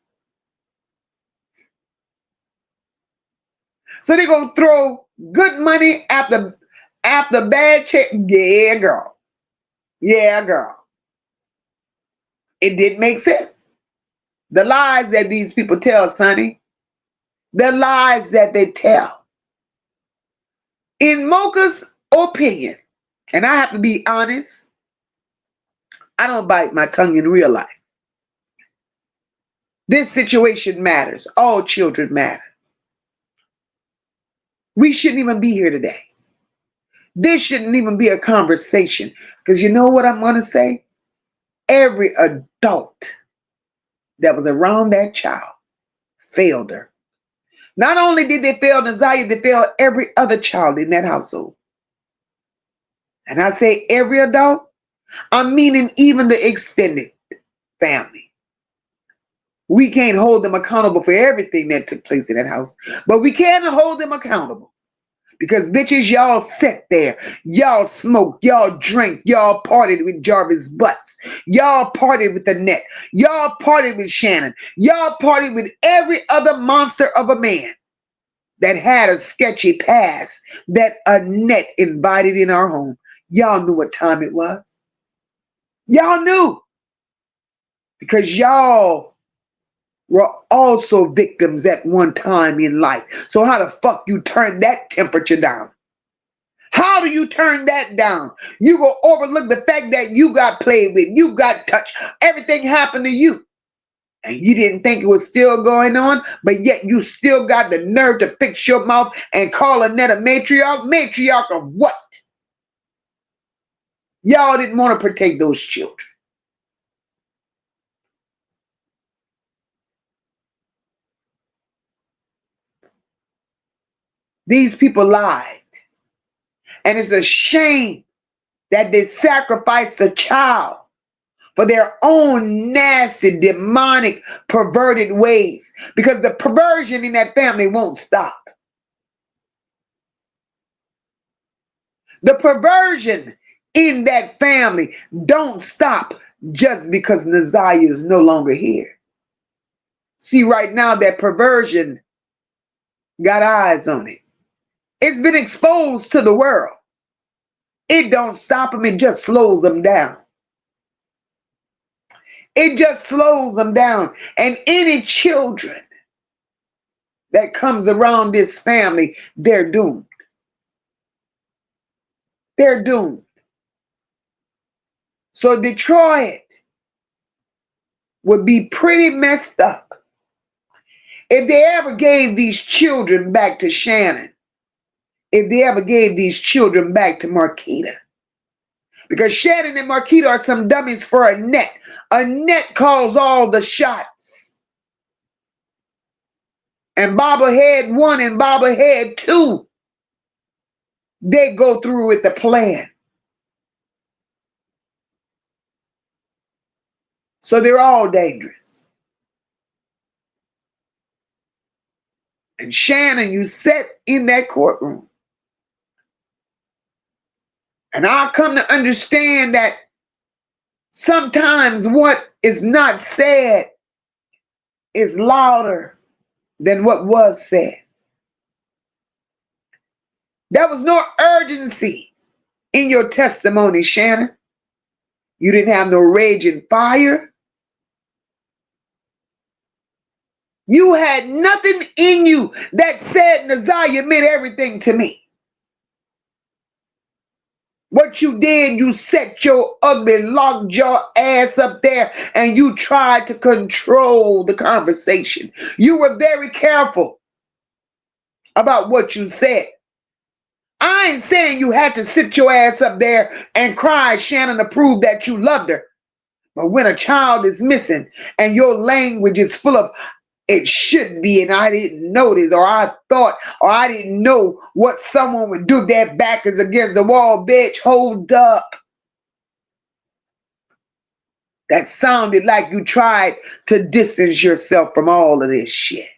So they're going to throw good money after bad check. Yeah, girl. Yeah, girl. It didn't make sense. The lies that these people tell, Sonny. The lies that they tell. In MOCA's opinion, and I have to be honest, I don't bite my tongue in real life. This situation matters. All children matter. We shouldn't even be here today. This shouldn't even be a conversation. Because you know what I'm going to say? Every adult that was around that child failed her. Not only did they fail Naziyah, they failed every other child in that household. And I say every adult, I'm meaning even the extended family. We can't hold them accountable for everything that took place in that house, but we can hold them accountable. Because bitches, y'all sat there, y'all smoked, y'all drank, y'all partied with Jarvis butts, y'all partied with Annette, y'all partied with Shannon, y'all partied with every other monster of a man that had a sketchy past that Annette invited in our home. Y'all knew what time it was. Y'all knew. Because y'all were also victims at one time in life. So how the fuck you turn that temperature down? How do you turn that down? You go overlook the fact that you got played with, you got touched, everything happened to you. And you didn't think it was still going on, but yet you still got the nerve to fix your mouth and call Annette a matriarch? Matriarch of what? Y'all didn't want to protect those children. These people lied. And it's a shame that they sacrificed a child for their own nasty, demonic, perverted ways. Because the perversion in that family won't stop. The perversion in that family don't stop just because Naziyah is no longer here. See, right now that perversion got eyes on it. It's been exposed to the world. It don't stop them, it just slows them down. It just slows them down. And any children that comes around this family, they're doomed. They're doomed. So Detroit would be pretty messed up if they ever gave these children back to Shannon. If they ever gave these children back to Marquita. Because Shannon and Marquita are some dummies for Annette. Annette calls all the shots. And Bobblehead 1 and Bobblehead 2, they go through with the plan. So they're all dangerous. And Shannon, you sat in that courtroom. And I'll come to understand that sometimes what is not said is louder than what was said. There was no urgency in your testimony, Shannon. You didn't have no raging fire. You had nothing in you that said Naziyah meant everything to me. What you did, you set your ugly lockjaw ass up there and you tried to control the conversation. You were very careful about what you said. I ain't saying you had to sit your ass up there and cry, Shannon, to prove that you loved her. But when a child is missing and your language is full of it should be, and I didn't notice, or I thought, or I didn't know what someone would do. Their back is against the wall, bitch. Hold up. That sounded like you tried to distance yourself from all of this shit.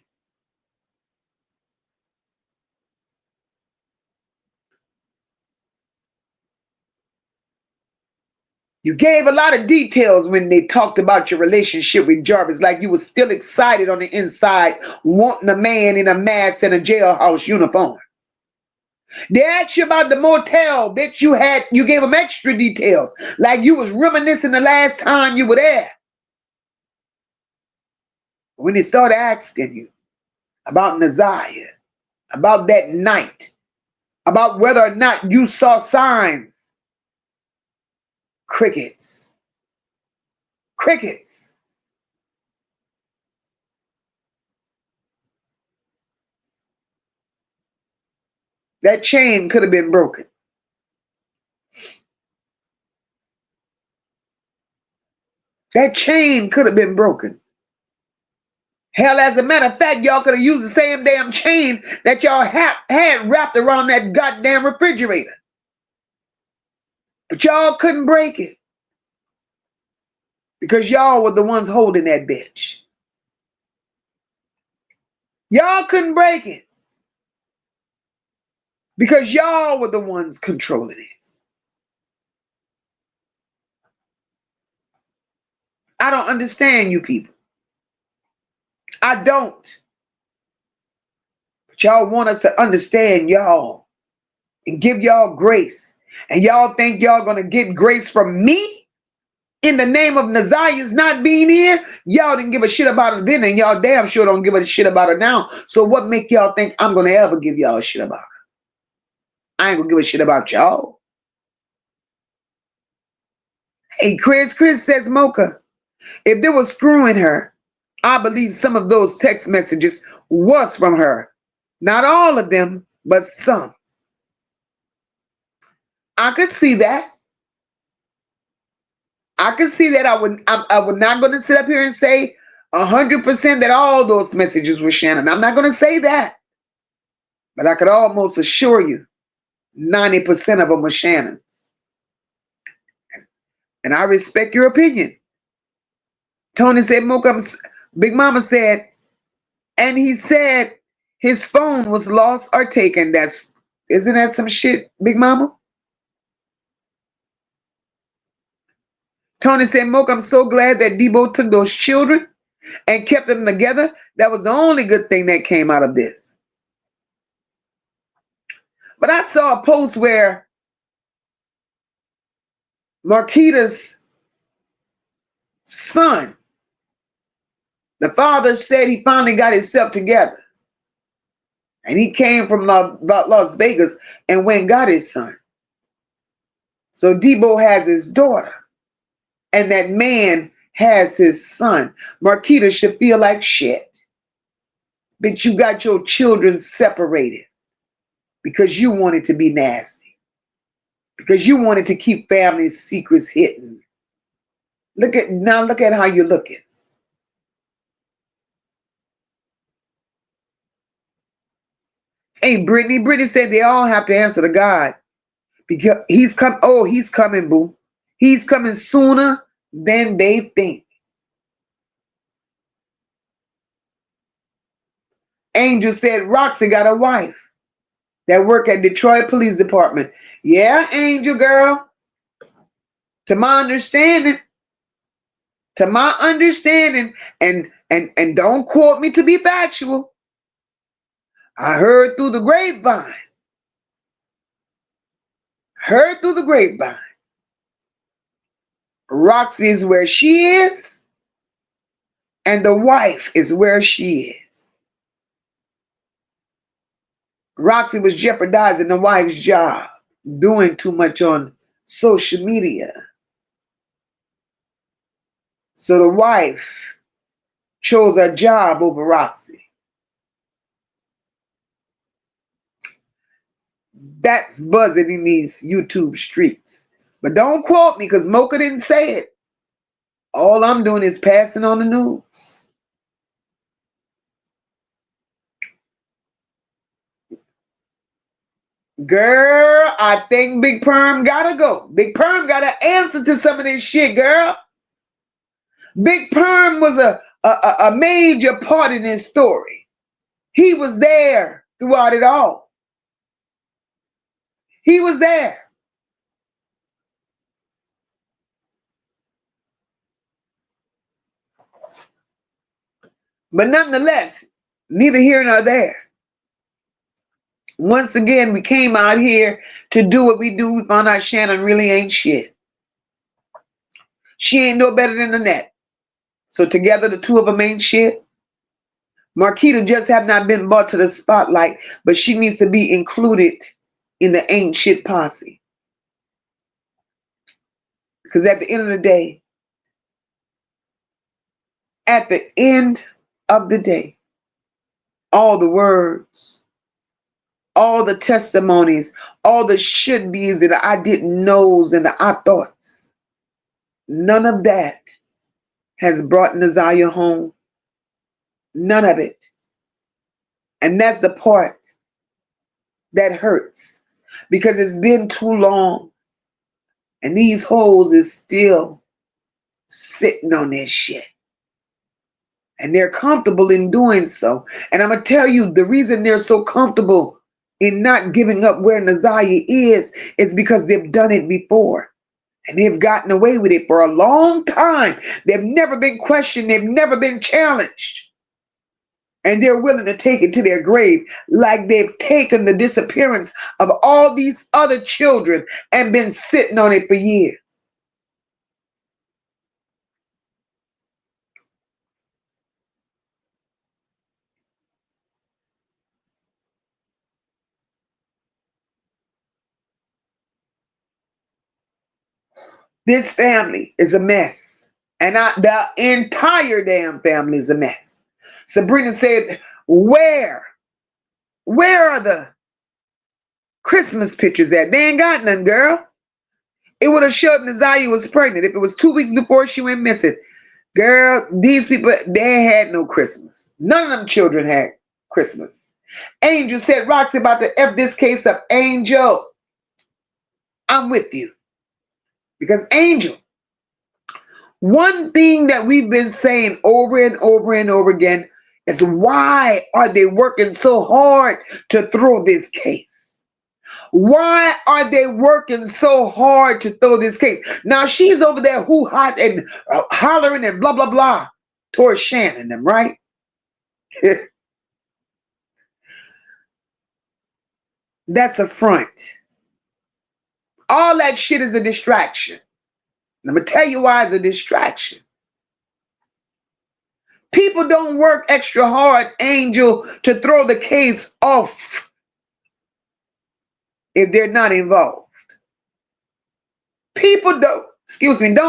You gave a lot of details when they talked about your relationship with Jarvis, like you were still excited on the inside, wanting a man in a mask and a jailhouse uniform. They asked you about the motel, bitch. You gave them extra details, like you was reminiscing the last time you were there. When they started asking you about Naziyah, about that night, about whether or not you saw signs, crickets. Crickets. That chain could have been broken. That chain could have been broken. Hell, as a matter of fact, y'all could have used the same damn chain that y'all had wrapped around that goddamn refrigerator. But y'all couldn't break it. Because y'all were the ones holding that bitch. Y'all couldn't break it. Because y'all were the ones controlling it. I don't understand you people. I don't. But y'all want us to understand y'all and give y'all grace. And y'all think y'all gonna get grace from me? in the name of Naziyah's not being here, y'all didn't give a shit about her then, and y'all damn sure don't give a shit about her now. So what make y'all think I'm gonna ever give y'all a shit about her? I ain't gonna give a shit about y'all. Hey, Chris says, MOCA, if they were screwing her, I believe some of those text messages was from her. Not all of them, but some. I could see that. I could see that. I would not going to sit up here and say 100% that all those messages were Shannon. I'm not going to say that. But I could almost assure you 90% of them were Shannon's. And I respect your opinion. Tony said, MOCA, Big Mama said, and he said his phone was lost or taken. Isn't that some shit, Big Mama? Tony said, MOCA, I'm so glad that Debo took those children and kept them together. That was the only good thing that came out of this. But I saw a post where Marquita's son, the father said he finally got himself together. And he came from Las Vegas and went and got his son. So Debo has his daughter. And that man has his son. Marquita should feel like shit. But you got your children separated because you wanted to be nasty. Because you wanted to keep family secrets hidden. Look at how you're looking. Hey, Brittany said they all have to answer to God. Because he's coming, boo. He's coming sooner than they think. Angel said Roxy got a wife that work at Detroit Police Department. Yeah, Angel girl. To my understanding, and don't quote me to be factual. I heard through the grapevine. Roxy is where she is, and the wife is where she is. Roxy was jeopardizing the wife's job, doing too much on social media. So the wife chose a job over Roxy. That's buzzing in these YouTube streets. But don't quote me because MOCA didn't say it. All I'm doing is passing on the news. Girl, I think Big Perm gotta go. Big Perm gotta answer to some of this shit, girl. Big Perm was a major part in this story. He was there throughout it all. He was there. But nonetheless, neither here nor there. Once again, we came out here to do what we do. We found out Shannon really ain't shit. She ain't no better than Annette. So together, the two of them ain't shit. Marquita just have not been brought to the spotlight, but she needs to be included in the ain't shit posse. Because at the end of the day, all the words, all the testimonies, all the should be's and the I didn't knows and the I thoughts, none of that has brought Naziyah home. None of it. And that's the part that hurts because it's been too long and these hoes is still sitting on this shit. And they're comfortable in doing so. And I'm going to tell you the reason they're so comfortable in not giving up where Naziyah is because they've done it before. And they've gotten away with it for a long time. They've never been questioned. They've never been challenged. And they're willing to take it to their grave like they've taken the disappearance of all these other children and been sitting on it for years. This family is a mess. And the entire damn family is a mess. Sabrina said, where are the Christmas pictures at? They ain't got none, girl. It would have showed Naziyah was pregnant if it was 2 weeks before she went missing. Girl, these people, they had no Christmas. None of them children had Christmas. Angel said, Roxy about to F this case up. Angel, I'm with you. Because Angel, one thing that we've been saying over and over and over again is, why are they working so hard to throw this case? Why are they working so hard to throw this case? Now she's over there hot and hollering and blah, blah, blah towards Shannon, them, right? That's a front. All that shit is a distraction. And I'm going to tell you why it's a distraction. People don't work extra hard, Angel, to throw the case off if they're not involved. People don't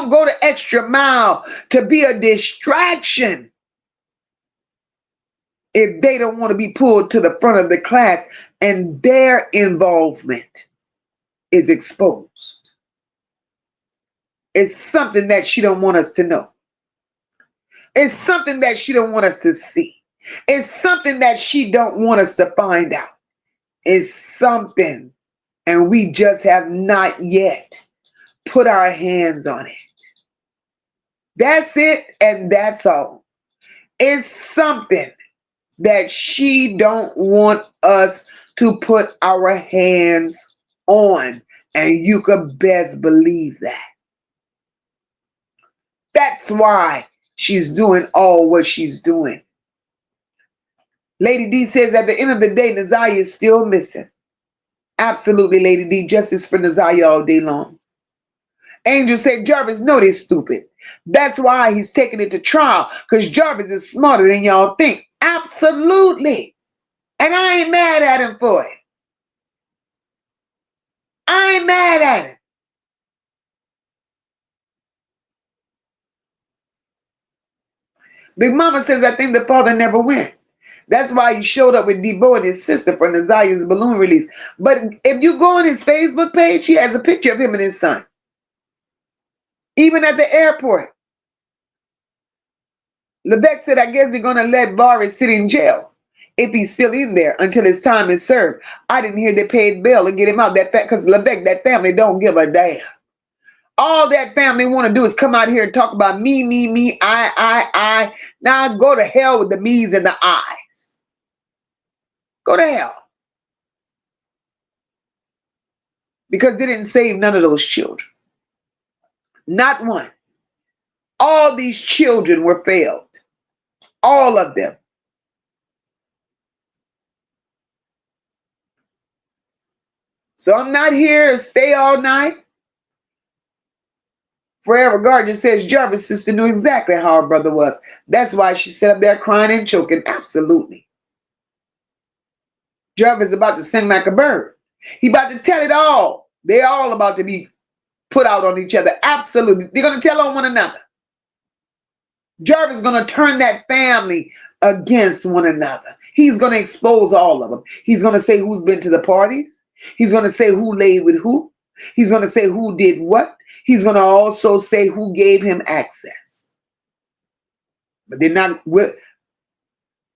go the extra mile to be a distraction if they don't want to be pulled to the front of the class and their involvement is exposed. It's something that she don't want us to know. It's something that she don't want us to see. It's something that she don't want us to find out. It's something, and we just have not yet put our hands on it. That's it, and that's all. It's something that she don't want us to put our hands on, and you could best believe that. That's why she's doing all what she's doing. Lady D says, at the end of the day, Naziyah is still missing. Absolutely, Lady D. Justice for Naziyah all day long. Angel said, Jarvis, no, they're stupid. That's why he's taking it to trial, because Jarvis is smarter than y'all think. Absolutely. And I ain't mad at him for it. I ain't mad at him. Big Mama says, I think the father never went. That's why he showed up with Debo and his sister for Naziyah's balloon release. But if you go on his Facebook page, he has a picture of him and his son. Even at the airport. Levesque said, I guess they're going to let Barry sit in jail if he's still in there until his time is served. I didn't hear they paid bail to get him out. Because Levesque, that family don't give a damn. All that family want to do is come out here and talk about me, I. Now go to hell with the me's and the I's. Go to hell. Because they didn't save none of those children. Not one. All these children were failed. All of them. So I'm not here to stay all night. Forever Gardner says Jarvis' sister knew exactly how her brother was. That's why she sat up there crying and choking. Absolutely. Jarvis is about to sing like a bird. He about to tell it all. They're all about to be put out on each other. Absolutely. They're going to tell on one another. Jarvis is going to turn that family against one another. He's going to expose all of them. He's going to say who's been to the parties. He's going to say who laid with who. He's going to say who did what. He's going to also say who gave him access. But they're not with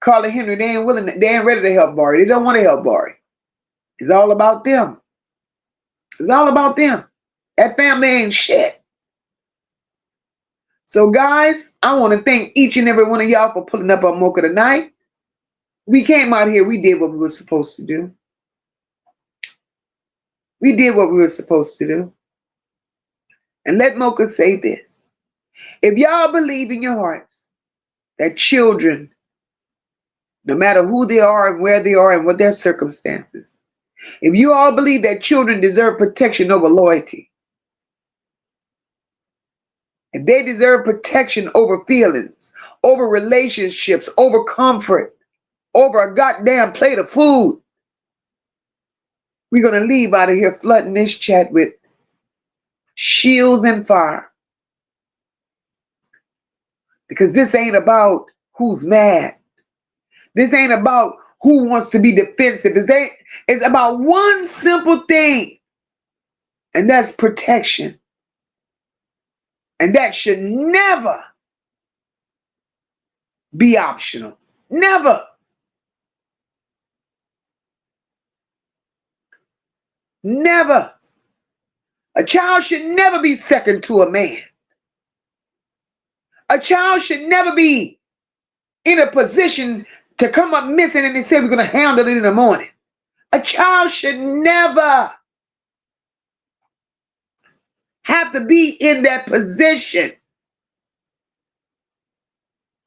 Carla Henry. They ain't willing. They ain't ready to help Barry. They don't want to help Barry. It's all about them. It's all about them. That family ain't shit. So guys, I want to thank each and every one of y'all for pulling up on MOCA tonight. We came out here. We did what we were supposed to do. We did what we were supposed to do. And let MOCA say this. If y'all believe in your hearts that children, no matter who they are and where they are and what their circumstances, if you all believe that children deserve protection over loyalty, if they deserve protection over feelings, over relationships, over comfort, over a goddamn plate of food, we're going to leave out of here flooding this chat with shields and fire. Because this ain't about who's mad. This ain't about who wants to be defensive. It's about one simple thing, and that's protection. And that should never be optional. Never. Never. A child should never be second to a man. A child should never be in a position to come up missing and they say we're going to handle it in the morning. A child should never have to be in that position.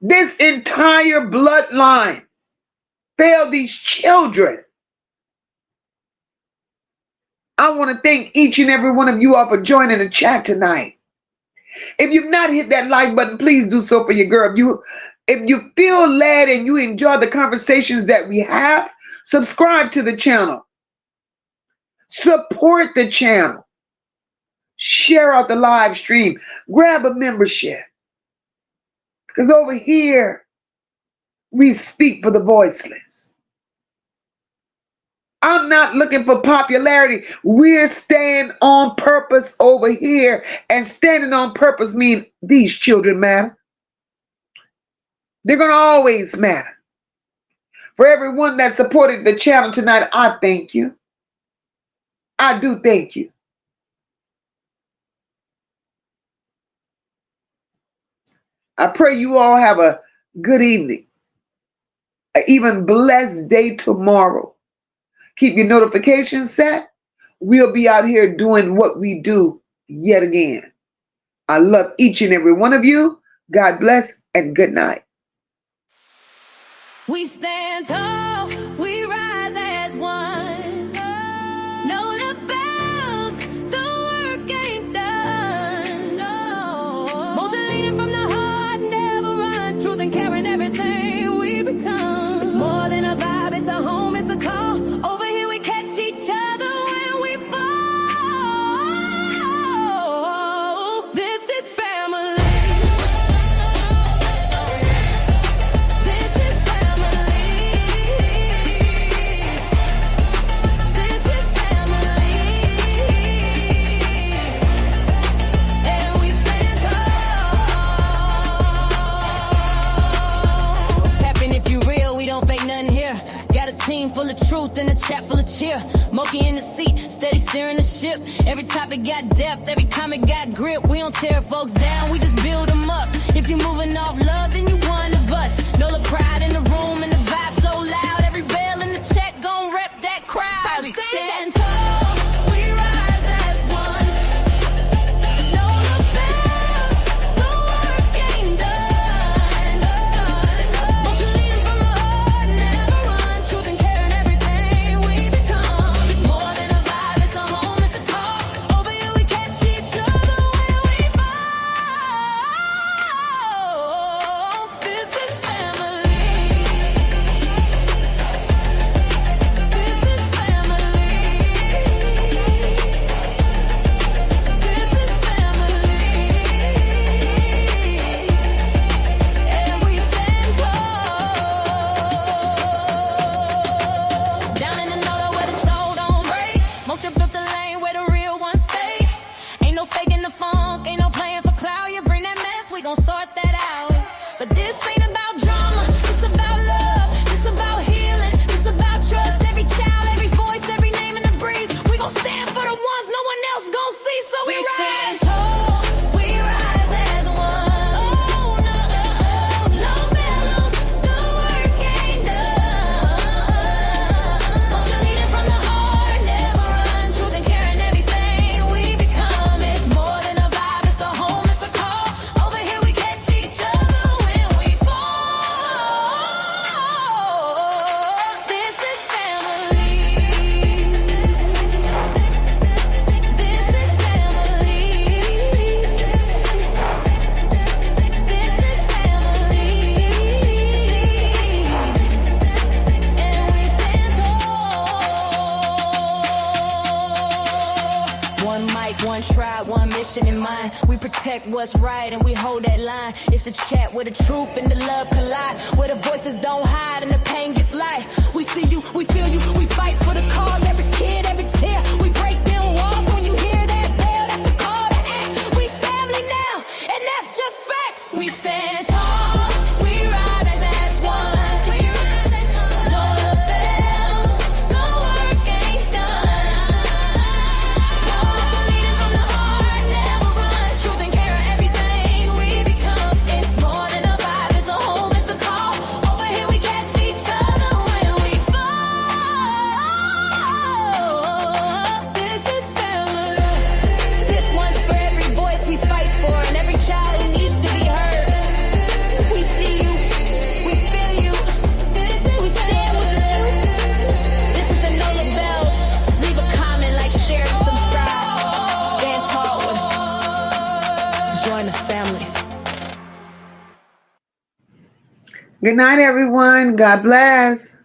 This entire bloodline failed these children. I want to thank each and every one of you all for joining the chat tonight. If you've not hit that like button, please do so for your girl. If you feel led and you enjoy the conversations that we have, subscribe to the channel. Support the channel. Share out the live stream. Grab a membership. Because over here, we speak for the voiceless. I'm not looking for popularity. We're staying on purpose over here. And standing on purpose means these children matter. They're going to always matter. For everyone that supported the channel tonight, I thank you. I do thank you. I pray you all have a good evening. An even blessed day tomorrow. Keep your notifications set. We'll be out here doing what we do yet again. I love each and every one of you. God bless and good night. We stand tall, we rise as one. No lapels, the work ain't done. No. Motor leading from the heart, never run. Truth and caring, everything we become. It's more than a vibe, it's a home, it's a call. Over here we catch each other when we fall. This is family. Team full of truth and a chat full of cheer. MOCA in the seat, steady steering the ship. Every topic got depth, every comment got grip. We don't tear folks down, we just build them up. If you're moving off love, then you one of us. Know the pride in the room and the vibe so loud. Every bell in the check gon' rep that crowd. We stand tall, we rise as one. Know the bells, the work ain't done. Won't you lead from the heart, never run. Truth and caring, everything we become. It's more than a vibe, it's a home, it's a call. Over here we catch each other when we fall. This is family. This is family. This is family. And we stand tall. Down in the north where the soul don't break. MOCA built the lane where the real ones stay. Ain't no faking the funk, ain't no playing for clout. You bring that mess, we gon' sort that out. But this ain't about drama, it's about love. It's about healing, it's about trust. Every child, every voice, every name in the breeze. We gon' stand for the ones no one else gon' see. So we rise tall, we rise as one. Oh, no bellows, the work ain't done. Won't you lead it from the heart, never run. Truth and caring, everything we become. It's more than a vibe, it's a home, it's a call. Over here we catch each other when we fall. We protect what's right and we hold that line. It's the chat where the truth and the love collide, where the voices don't hide and the pain gets light. We see you, we feel you, we fight for the cause. Every kid, every tear, we break down walls. When you hear that bell, that's the call to act. We family now, and that's just facts. We stand tall, we rise as one. Know the bells, the work ain't done. Leading from the heart, never run. Truth and care are everything we become. It's more than a vibe, it's a home, it's a call. Over here we catch each other when we fall. This is family. This one's for every voice we fight for and every child who needs to be heard. We see you, we feel you. We stand with the truth. This is the Know Your Bells. Leave a comment, like, share, and subscribe. Stand tall with join the family. Good night, everyone. God bless.